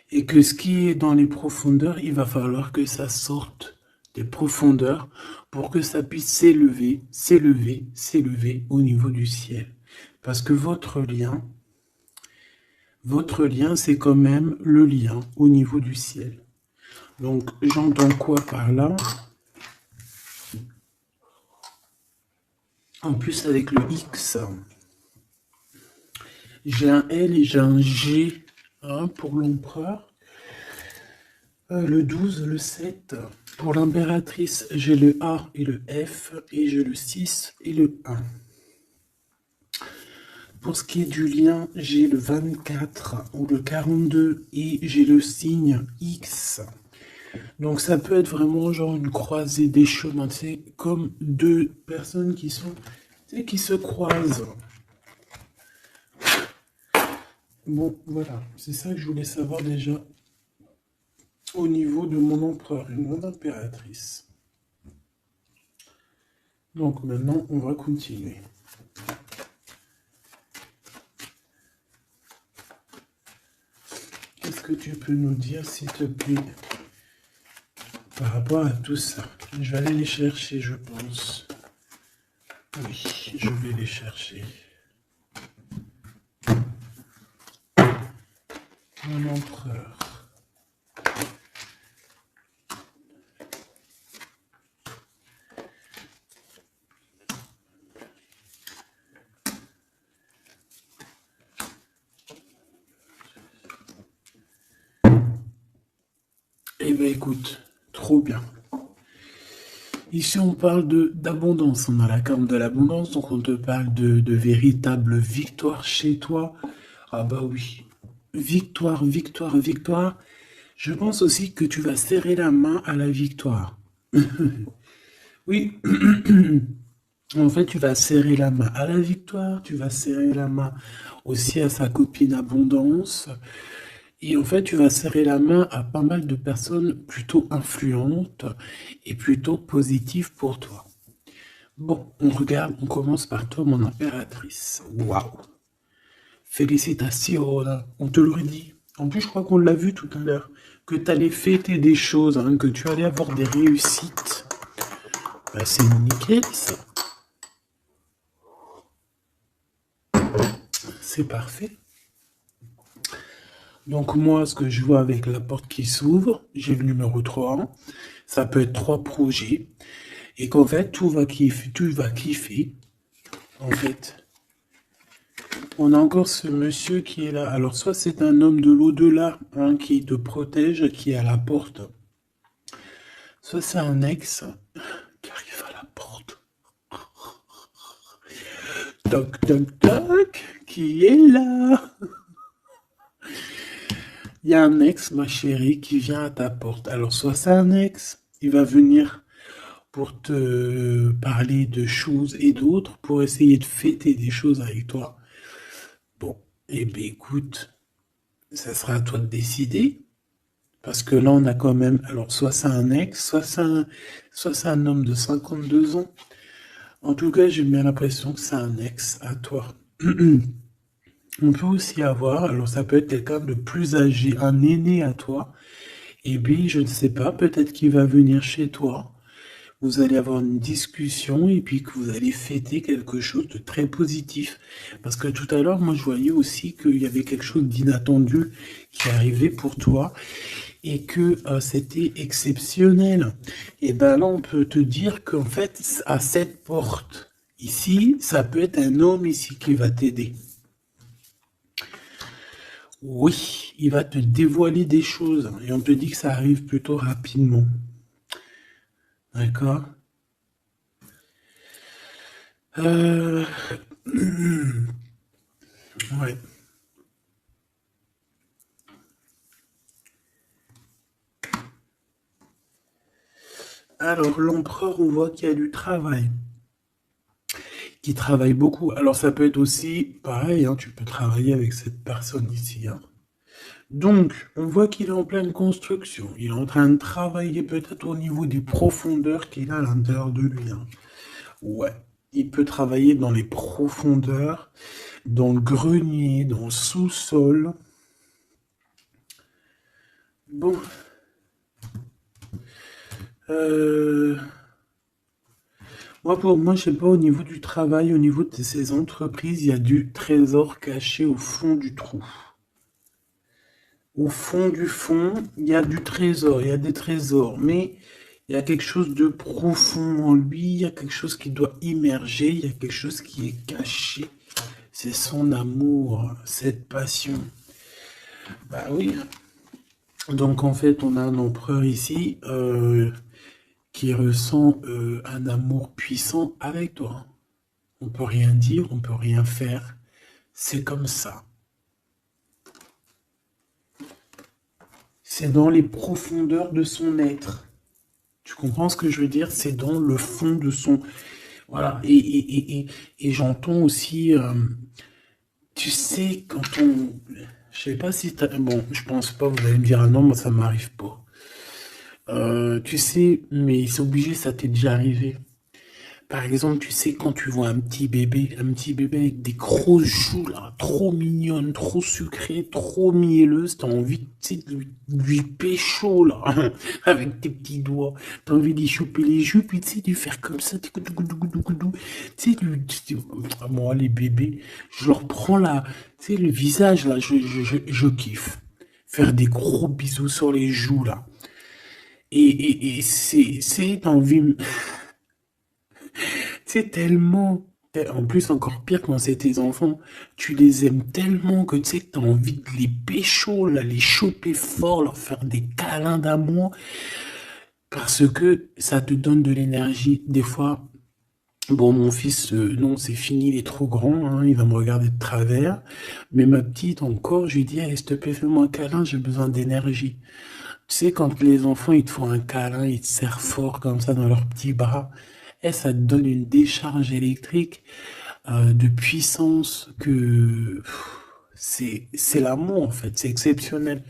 Speaker 1: Et que ce qui est dans les profondeurs, il va falloir que ça sorte des profondeurs pour que ça puisse s'élever, s'élever, s'élever au niveau du ciel. Parce que votre lien, c'est quand même le lien au niveau du ciel. Donc, j'entends quoi par là? En plus, avec le X, j'ai un L et j'ai un G hein, pour l'empereur. Le 12, le 7. Pour l'impératrice, j'ai le A et le F. Et j'ai le 6 et le 1. Pour ce qui est du lien, j'ai le 24 ou le 42 et j'ai le signe X. Donc ça peut être vraiment genre une croisée des chemins. C'est comme deux personnes qui se croisent. Bon, voilà. C'est ça que je voulais savoir déjà au niveau de mon empereur et mon impératrice. Donc maintenant, on va continuer. Qu'est-ce que tu peux nous dire, s'il te plaît, par rapport à tout ça? Je vais aller les chercher, je pense. Oui, je vais les chercher. Mon empereur. Eh bien, écoute, trop bien. Ici, on parle d'abondance. On a la carte de l'abondance, donc on te parle de véritable victoire chez toi. Ah bah oui. Victoire, victoire, victoire. Je pense aussi que tu vas serrer la main à la victoire. Oui. En fait, tu vas serrer la main à la victoire, tu vas serrer la main aussi à sa copine abondance. Et en fait, tu vas serrer la main à pas mal de personnes plutôt influentes et plutôt positives pour toi. Bon, on regarde, on commence par toi, mon impératrice. Waouh! Félicitations, on te l'aurait dit. En plus, je crois qu'on l'a vu tout à l'heure, que tu allais fêter des choses, hein, que tu allais avoir des réussites. Bah, c'est nickel, ça. C'est parfait. Donc moi, ce que je vois avec la porte qui s'ouvre, j'ai le numéro 3. Ça peut être 3 projets. Et qu'en fait, tu vas kiffer. En fait, on a encore ce monsieur qui est là. Alors, soit c'est un homme de l'au-delà, hein, qui te protège, qui est à la porte. Soit c'est un ex qui arrive à la porte. Toc, toc, toc, qui est là? Il y a un ex, ma chérie, qui vient à ta porte. Alors, soit c'est un ex, il va venir pour te parler de choses et d'autres, pour essayer de fêter des choses avec toi. Bon, eh bien écoute, ça sera à toi de décider. Parce que là, on a quand même... Alors, soit c'est un ex, soit c'est un homme de 52 ans. En tout cas, j'ai bien l'impression que c'est un ex à toi. On peut aussi avoir... Alors, ça peut être quelqu'un de plus âgé, un aîné à toi. Et puis, je ne sais pas, peut-être qu'il va venir chez toi. Vous allez avoir une discussion et puis que vous allez fêter quelque chose de très positif. Parce que tout à l'heure, moi, je voyais aussi qu'il y avait quelque chose d'inattendu qui arrivait pour toi et que c'était exceptionnel. Et ben là, on peut te dire qu'en fait, à cette porte ici, ça peut être un homme ici qui va t'aider. Oui, il va te dévoiler des choses et on te dit que ça arrive plutôt rapidement. D'accord? Ouais. Alors, l'empereur, on voit qu'il y a du travail. Qui travaille beaucoup. Alors, ça peut être aussi pareil, hein, tu peux travailler avec cette personne ici. Hein. Donc, on voit qu'il est en pleine construction. Il est en train de travailler peut-être au niveau des profondeurs qu'il a à l'intérieur de lui. Hein. Ouais, il peut travailler dans les profondeurs, dans le grenier, dans le sous-sol. Bon. Moi, pour moi, je sais pas, au niveau du travail, au niveau de ces entreprises, il y a du trésor caché au fond du trou. Au fond du fond, il y a du trésor, il y a des trésors, mais il y a quelque chose de profond en lui, il y a quelque chose qui doit immerger, il y a quelque chose qui est caché. C'est son amour, cette passion. Bah oui. Donc en fait, on a un empereur ici qui ressent un amour puissant avec toi. On peut rien dire, on peut rien faire. C'est comme ça. C'est dans les profondeurs de son être. Tu comprends ce que je veux dire? C'est dans le fond de son... Voilà. Et j'entends aussi... tu sais, quand on... Je sais pas si t'as... Bon, je pense pas, vous allez me dire, ah non, moi ça m'arrive pas. Tu sais, mais c'est obligé, ça t'est déjà arrivé. Par exemple, tu sais, quand tu vois un petit bébé avec des grosses joues, là, trop mignonnes, trop sucrées, trop mielleuses, t'as envie, tu sais, de lui pécho, là, avec tes petits doigts. T'as envie d'y choper les joues, puis tu sais, de lui faire comme ça, tu sais, moi, les bébés, je leur prends la, tu sais, le visage, là, je kiffe. Faire des gros bisous sur les joues, là. Et t'as envie, c'est tellement, en plus encore pire quand c'est tes enfants, tu les aimes tellement que tu sais que t'as envie de les pécho, là, les choper fort, leur faire des câlins d'amour, parce que ça te donne de l'énergie. Des fois, bon, mon fils, non, c'est fini, il est trop grand, hein, il va me regarder de travers, mais ma petite encore, je lui dis, allez, s'il te plaît, fais-moi un câlin, j'ai besoin d'énergie. Tu sais, quand les enfants, ils te font un câlin, ils te serrent fort comme ça dans leurs petits bras, et ça te donne une décharge électrique de puissance que c'est l'amour en fait, c'est exceptionnel.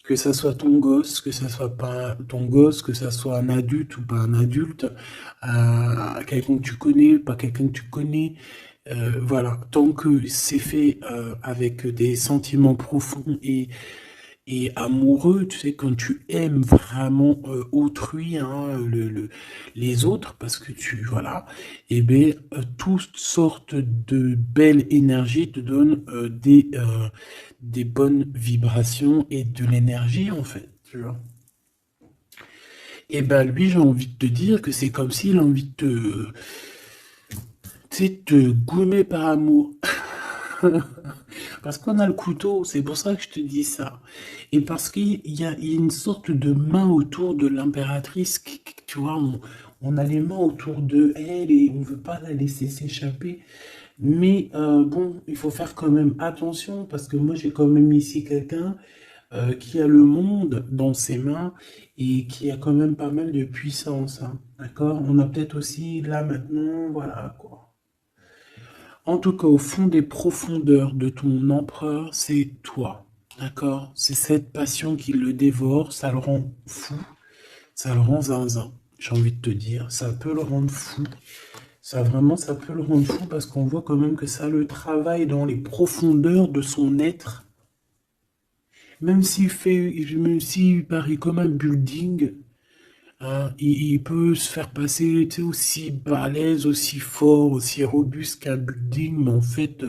Speaker 1: Que ça soit ton gosse, que ça soit pas ton gosse, que ça soit un adulte ou pas un adulte, quelqu'un que tu connais, pas quelqu'un que tu connais, voilà. Tant que c'est fait avec des sentiments profonds et amoureux, tu sais, quand tu aimes vraiment autrui, hein, les autres, parce que tu, voilà, et bien, toutes sortes de belles énergies te donnent des bonnes vibrations et de l'énergie, en fait, tu vois. Et ben lui, j'ai envie de te dire que c'est comme s'il a envie de te, tu sais, te goumer par amour. Parce qu'on a le couteau, c'est pour ça que je te dis ça. Et parce qu'il y a une sorte de main autour de l'impératrice, tu vois, on a les mains autour de elle et on veut pas la laisser s'échapper. Mais bon, il faut faire quand même attention parce que moi j'ai quand même ici quelqu'un qui a le monde dans ses mains et qui a quand même pas mal de puissance, hein. D'accord? On a peut-être aussi là maintenant, voilà quoi. En tout cas, au fond des profondeurs de ton empereur, c'est toi. D'accord? C'est cette passion qui le dévore, ça le rend fou, ça le rend zinzin. J'ai envie de te dire, ça peut le rendre fou. Ça vraiment, ça peut le rendre fou parce qu'on voit quand même que ça le travaille dans les profondeurs de son être. Même s'il paraît comme un building, hein, il peut se faire passer, tu sais, aussi balèze, aussi fort, aussi robuste qu'un building, mais en fait,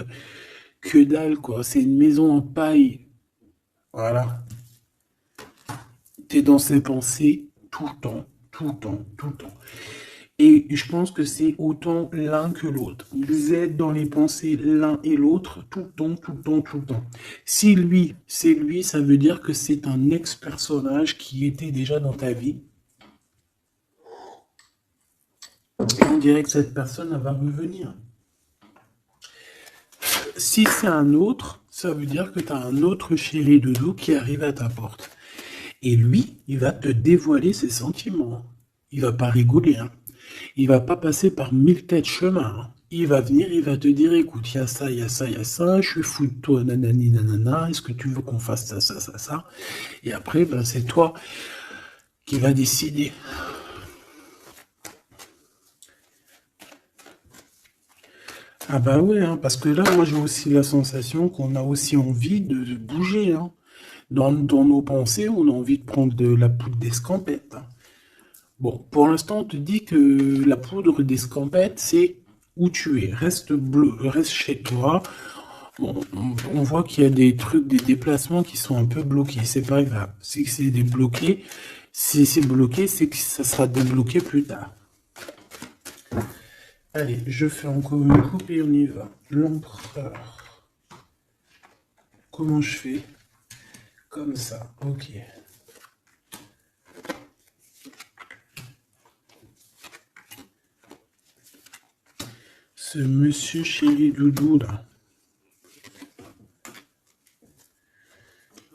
Speaker 1: que dalle, quoi. C'est une maison en paille. Voilà. T'es dans ses pensées tout le temps, tout le temps, tout le temps. Et je pense que c'est autant l'un que l'autre. Vous êtes dans les pensées l'un et l'autre tout le temps, tout le temps, tout le temps. Si lui, c'est lui, ça veut dire que c'est un ex-personnage qui était déjà dans ta vie. Et on dirait que cette personne, elle va revenir. Si c'est un autre, ça veut dire que tu as un autre chéri de dos qui arrive à ta porte. Et lui, il va te dévoiler ses sentiments. Il va pas rigoler, hein. Il va pas passer par 1000 chemins, hein. Il va venir, il va te dire, écoute, il y a ça, il y a ça, il y a ça, je suis fou de toi, nanani, nanana, est-ce que tu veux qu'on fasse ça, ça, ça, ça? Et après, ben, c'est toi qui vas décider. Ah bah ouais, hein, parce que là, moi, j'ai aussi la sensation qu'on a aussi envie de bouger, hein. Dans nos pensées, on a envie de prendre de la poudre d'escampette, hein. Bon, pour l'instant, on te dit que la poudre d'escampette, c'est où tu es. Reste bleu, reste chez toi. Bon, on voit qu'il y a des trucs, des déplacements qui sont un peu bloqués. C'est pas grave. Si c'est débloqué, si c'est bloqué, c'est que ça sera débloqué plus tard. Allez, je fais encore une coupe et on y va. L'empereur. Comment je fais? Comme ça, ok. Ce monsieur chéri doudou là.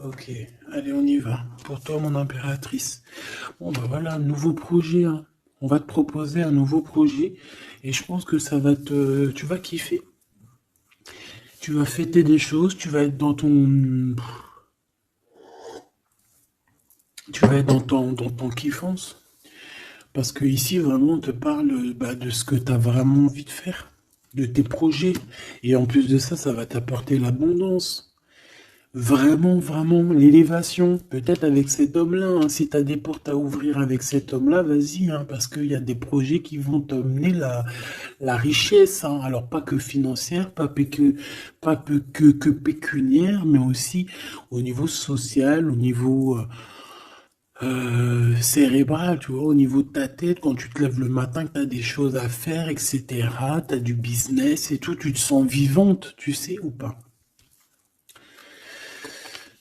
Speaker 1: Ok, allez, on y va. Pour toi, mon impératrice. Bon, bah voilà, un nouveau projet, hein. On va te proposer un nouveau projet et je pense que ça va te... Tu vas kiffer. Tu vas fêter des choses, tu vas être dans ton... Tu vas être dans ton kiffance. Parce que ici, vraiment, on te parle de ce que tu as vraiment envie de faire, de tes projets. Et en plus de ça, ça va t'apporter l'abondance. Vraiment, vraiment, l'élévation. Peut-être avec cet homme-là, hein. Si tu as des portes à ouvrir avec cet homme-là, vas-y, hein, parce qu'il y a des projets qui vont t'amener la richesse, hein. Alors, pas que financière, pas que pécuniaire, mais aussi au niveau social, au niveau cérébral, tu vois, au niveau de ta tête, quand tu te lèves le matin, que tu as des choses à faire, etc., tu as du business et tout, tu te sens vivante, tu sais ou pas?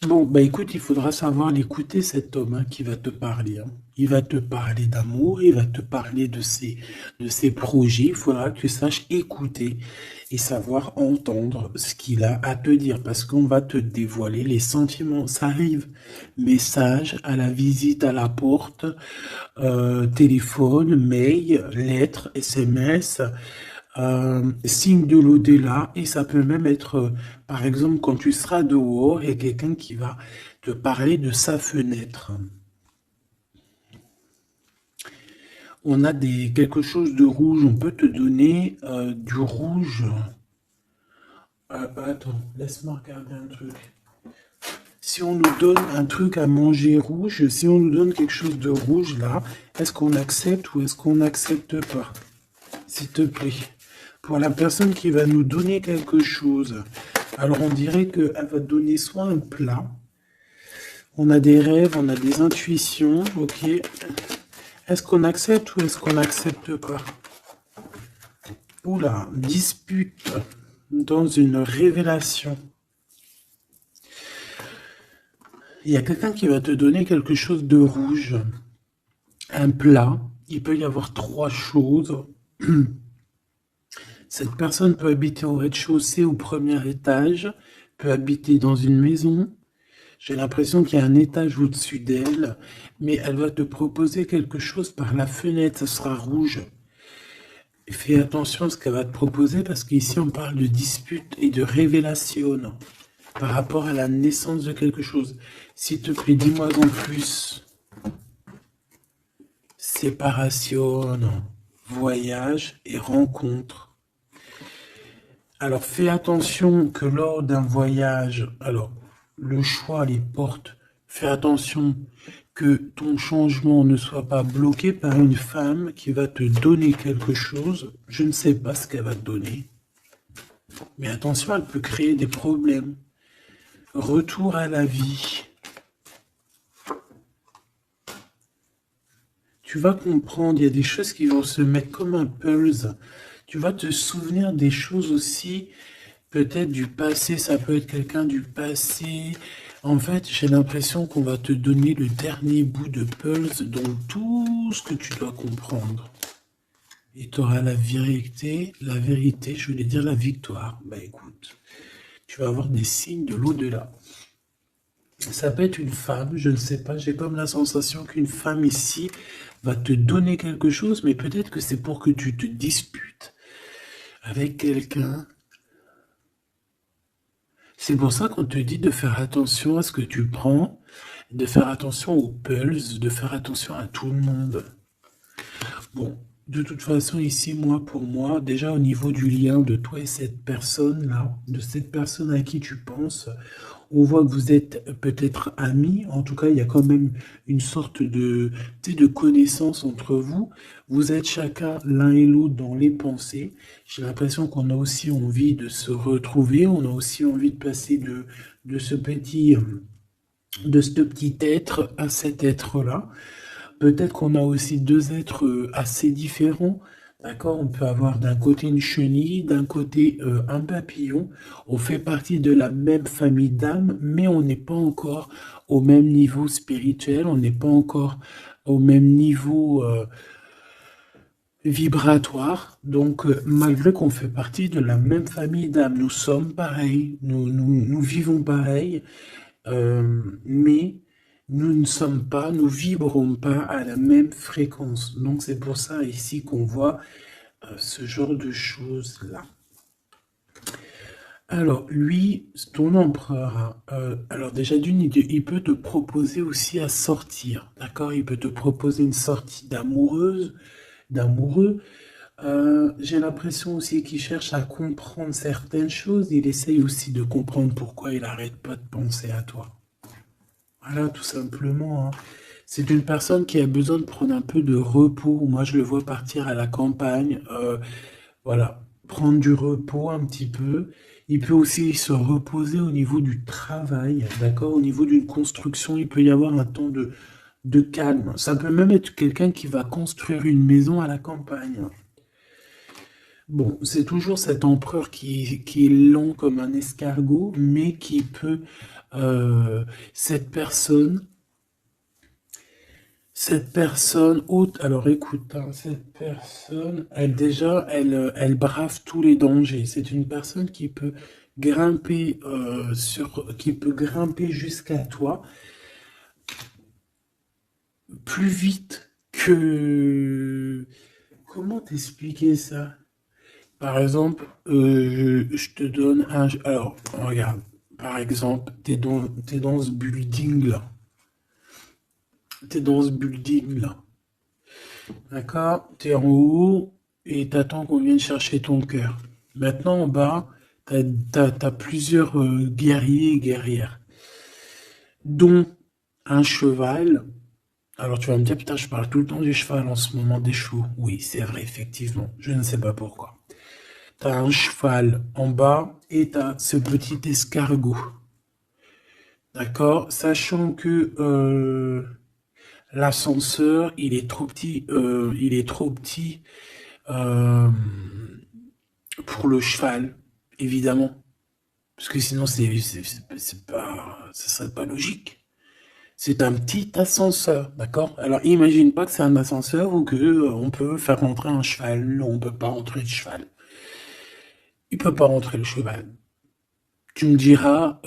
Speaker 1: Bon, bah écoute, il faudra savoir l'écouter, cet homme, hein, qui va te parler, hein. Il va te parler d'amour, il va te parler de ses projets. Il faudra que tu saches écouter et savoir entendre ce qu'il a à te dire, parce qu'on va te dévoiler les sentiments. Ça arrive. Message à la visite à la porte, téléphone, mail, lettres, SMS, signe de l'au-delà, et ça peut même être, par exemple, quand tu seras dehors, il y a quelqu'un qui va te parler de sa fenêtre. On a quelque chose de rouge, on peut te donner du rouge. Attends, laisse-moi regarder un truc. Si on nous donne un truc à manger rouge, si on nous donne quelque chose de rouge là, est-ce qu'on accepte ou est-ce qu'on n'accepte pas? S'il te plaît. Pour la personne qui va nous donner quelque chose, alors on dirait qu'elle va te donner soit un plat, on a des rêves, on a des intuitions, ok. Est-ce qu'on accepte ou est-ce qu'on n'accepte pas? Oula, dispute dans une révélation. Il y a quelqu'un qui va te donner quelque chose de rouge, un plat. Il peut y avoir trois choses. Cette personne peut habiter au rez-de-chaussée, au premier étage, peut habiter dans une maison. J'ai l'impression qu'il y a un étage au-dessus d'elle, mais elle va te proposer quelque chose par la fenêtre, ça sera rouge. Fais attention à ce qu'elle va te proposer, parce qu'ici on parle de dispute et de révélation par rapport à la naissance de quelque chose. S'il te plaît, dis-moi en plus. Séparation, voyage et rencontre. Alors fais attention que lors d'un voyage, alors le choix, les portes, fais attention que ton changement ne soit pas bloqué par une femme qui va te donner quelque chose. Je ne sais pas ce qu'elle va te donner, mais attention, elle peut créer des problèmes. Retour à la vie. Tu vas comprendre, il y a des choses qui vont se mettre comme un puzzle. Tu vas te souvenir des choses aussi, peut-être du passé, ça peut être quelqu'un du passé. En fait, j'ai l'impression qu'on va te donner le dernier bout de puzzle, donc tout ce que tu dois comprendre. Et tu auras la vérité, je voulais dire la victoire. Bah écoute, tu vas avoir des signes de l'au-delà. Ça peut être une femme, je ne sais pas, j'ai comme la sensation qu'une femme ici va te donner quelque chose, mais peut-être que c'est pour que tu te disputes avec quelqu'un. C'est pour ça qu'on te dit de faire attention à ce que tu prends, de faire attention aux pulses, de faire attention à tout le monde. Bon, de toute façon, ici, pour moi, déjà au niveau du lien de toi et cette personne-là, de cette personne à qui tu penses, on voit que vous êtes peut-être amis. En tout cas, il y a quand même une sorte de connaissance entre vous. Vous êtes chacun l'un et l'autre dans les pensées. J'ai l'impression qu'on a aussi envie de se retrouver. On a aussi envie de passer de ce petit être à cet être-là. Peut-être qu'on a aussi deux êtres assez différents. D'accord, on peut avoir d'un côté une chenille, d'un côté un papillon. On fait partie de la même famille d'âmes, mais on n'est pas encore au même niveau spirituel, on n'est pas encore au même niveau vibratoire. Donc, malgré qu'on fait partie de la même famille d'âmes, nous sommes pareils, nous vivons pareil, mais nous ne sommes pas, nous vibrons pas à la même fréquence. Donc, c'est pour ça ici qu'on voit ce genre de choses-là. Alors, lui, ton empereur, hein, alors déjà d'une, il peut te proposer aussi à sortir, d'accord? Il peut te proposer une sortie d'amoureuse, d'amoureux. J'ai l'impression aussi qu'il cherche à comprendre certaines choses. Il essaye aussi de comprendre pourquoi il arrête pas de penser à toi. Voilà, tout simplement, hein. C'est une personne qui a besoin de prendre un peu de repos. Moi, je le vois partir à la campagne, voilà, prendre du repos un petit peu. Il peut aussi se reposer au niveau du travail, d'accord? Au niveau d'une construction, il peut y avoir un temps de calme. Ça peut même être quelqu'un qui va construire une maison à la campagne. Bon, c'est toujours cet empereur qui est lent comme un escargot, mais qui peut, cette personne, haute, alors écoute, hein, cette personne, elle déjà, elle brave tous les dangers. C'est une personne qui peut grimper qui peut grimper jusqu'à toi plus vite que, comment t'expliquer ça? Par exemple, je te donne un, alors regarde, par exemple, t'es dans ce building là, t'es dans ce building là. D'accord? T'es en haut et t'attends qu'on vienne chercher ton cœur. Maintenant, en bas, t'as plusieurs guerriers et guerrières, dont un cheval. Alors tu vas me dire, putain, je parle tout le temps du cheval en ce moment des chevaux. Oui, c'est vrai, effectivement. Je ne sais pas pourquoi. T'as un cheval en bas et t'as ce petit escargot. D'accord? Sachant que l'ascenseur, il est trop petit euh, pour le cheval, évidemment. Parce que sinon, c'est pas, ça serait pas logique. C'est un petit ascenseur, d'accord? Alors, imagine pas que c'est un ascenseur ou que on peut faire rentrer un cheval. Non, on peut pas rentrer le cheval. Il peut pas rentrer le cheval. Tu me diras,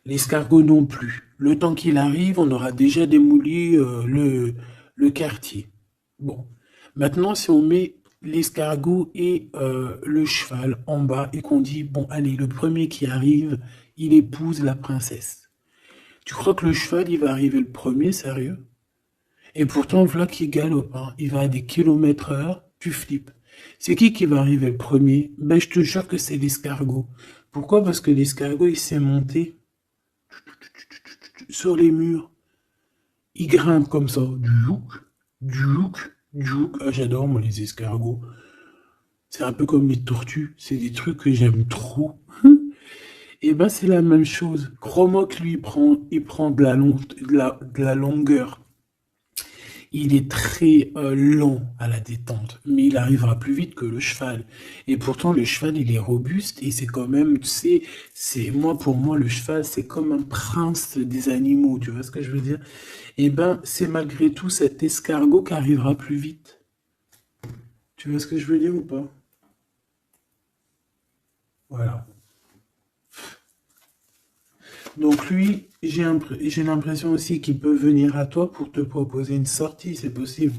Speaker 1: l'escargot non plus. Le temps qu'il arrive, on aura déjà démoli le quartier. Bon, maintenant, si on met l'escargot et le cheval en bas et qu'on dit, bon, allez, le premier qui arrive, il épouse la princesse. Tu crois que le cheval, il va arriver le premier, sérieux? Et pourtant, voilà qu'il galope, hein. Il va à des kilomètres heure, tu flippes. C'est qui va arriver le premier? Ben, je te jure que c'est l'escargot. Pourquoi? Parce que l'escargot, il s'est monté sur les murs. Il grimpe comme ça. Djouk, djouk, djouk. Ah, j'adore, moi, les escargots. C'est un peu comme les tortues. C'est des trucs que j'aime trop. Et ben, c'est la même chose. Cromoc, lui, il prend de la longueur. Il est très lent à la détente, mais il arrivera plus vite que le cheval. Et pourtant, le cheval, il est robuste et c'est quand même, tu sais, moi, pour moi, le cheval, c'est comme un prince des animaux, tu vois ce que je veux dire? Et ben, c'est malgré tout cet escargot qui arrivera plus vite. Tu vois ce que je veux dire ou pas? Voilà. Donc lui, j'ai l'impression aussi qu'il peut venir à toi pour te proposer une sortie, c'est possible.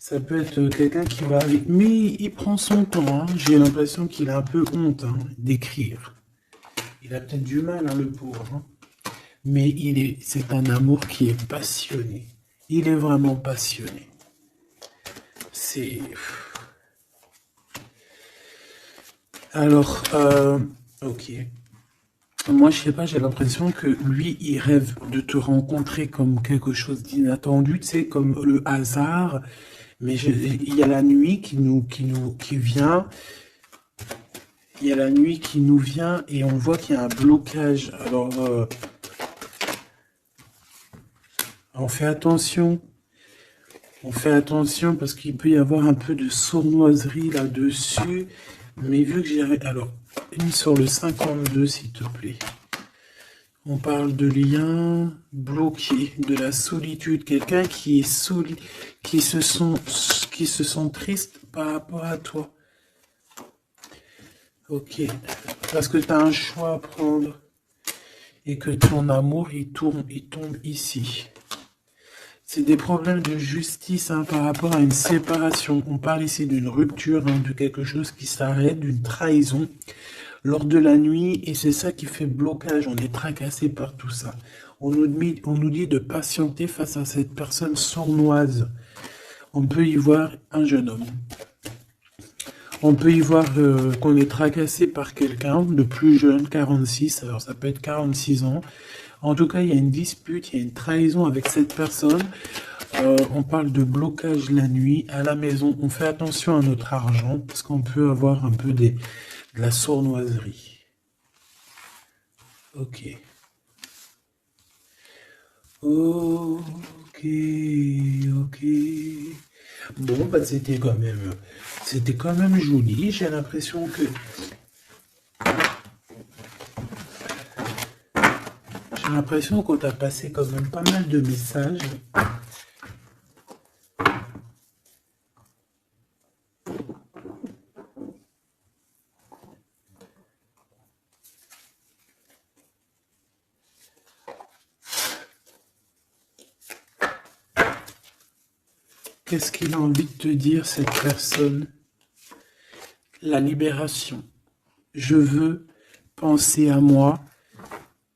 Speaker 1: Ça peut être quelqu'un qui va avec... Mais il prend son temps, hein. J'ai l'impression qu'il a un peu honte hein, d'écrire. Il a peut-être du mal, hein, le pauvre. Hein. Mais c'est un amour qui est passionné. Il est vraiment passionné. C'est... Alors, ok. Moi, je sais pas, j'ai l'impression que lui, il rêve de te rencontrer comme quelque chose d'inattendu, tu sais, comme le hasard. Mais il y a la nuit qui vient. Il y a la nuit qui nous vient et on voit qu'il y a un blocage. Alors, on fait attention. On fait attention parce qu'il peut y avoir un peu de sournoiserie là-dessus. Mais vu que j'ai... Alors, une sur le 52, s'il te plaît. On parle de liens bloqués, de la solitude. Quelqu'un qui est qui se sent triste par rapport à toi. Ok. Parce que tu as un choix à prendre. Et que ton amour, il tombe ici. C'est des problèmes de justice hein, par rapport à une séparation. On parle ici d'une rupture, hein, de quelque chose qui s'arrête, d'une trahison. lors de la nuit, et c'est ça qui fait blocage. On est tracassé par tout ça. On nous dit de patienter face à cette personne sournoise. On peut y voir un jeune homme. On peut y voir qu'on est tracassé par quelqu'un de plus jeune, 46, alors ça peut être 46 ans. En tout cas, il y a une dispute, il y a une trahison avec cette personne. On parle de blocage la nuit à la maison. On fait attention à notre argent parce qu'on peut avoir un peu de la sournoiserie. Ok. Ok, ok. Bon, bah c'était quand même joli. J'ai l'impression qu'on t'a passé quand même pas mal de messages. Qu'est-ce qu'il a envie de te dire, cette personne? La libération. Je veux penser à moi.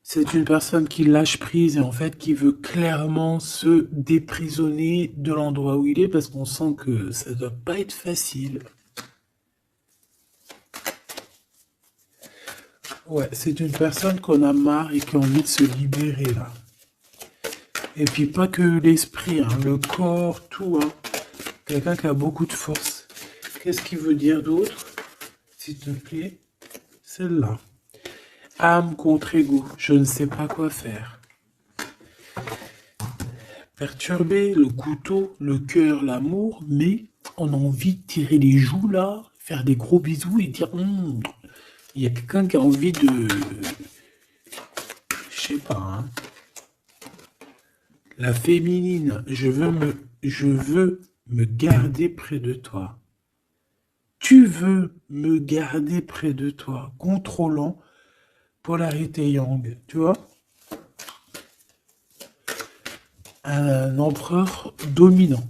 Speaker 1: C'est une personne qui lâche prise et en fait qui veut clairement se déprisonner de l'endroit où il est parce qu'on sent que ça doit pas être facile. Ouais, c'est une personne qu'on a marre et qui a envie de se libérer là. Et puis pas que l'esprit, hein, le corps, tout. Hein. Quelqu'un qui a beaucoup de force. Qu'est-ce qu'il veut dire d'autre? S'il te plaît. Celle-là. Âme contre ego. Je ne sais pas quoi faire. Perturbé, le couteau, le cœur, l'amour, mais on a envie de tirer les joues là, faire des gros bisous et dire il y a quelqu'un qui a envie de... Je sais pas, hein. La féminine, je veux me garder près de toi. Tu veux me garder près de toi, contrôlant, polarité yang, tu vois? Un empereur dominant.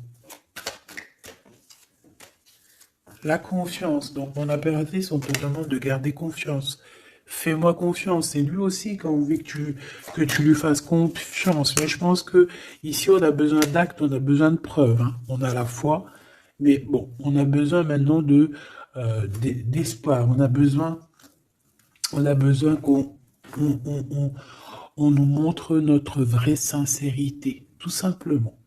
Speaker 1: La confiance. Donc mon impératrice, on te demande de garder confiance. Fais-moi confiance. C'est lui aussi qui a envie que tu lui fasses confiance. Mais je pense que ici, on a besoin d'actes, on a besoin de preuves. Hein. On a la foi. Mais bon, on a besoin maintenant d'espoir. On a besoin qu'on on nous montre notre vraie sincérité, tout simplement.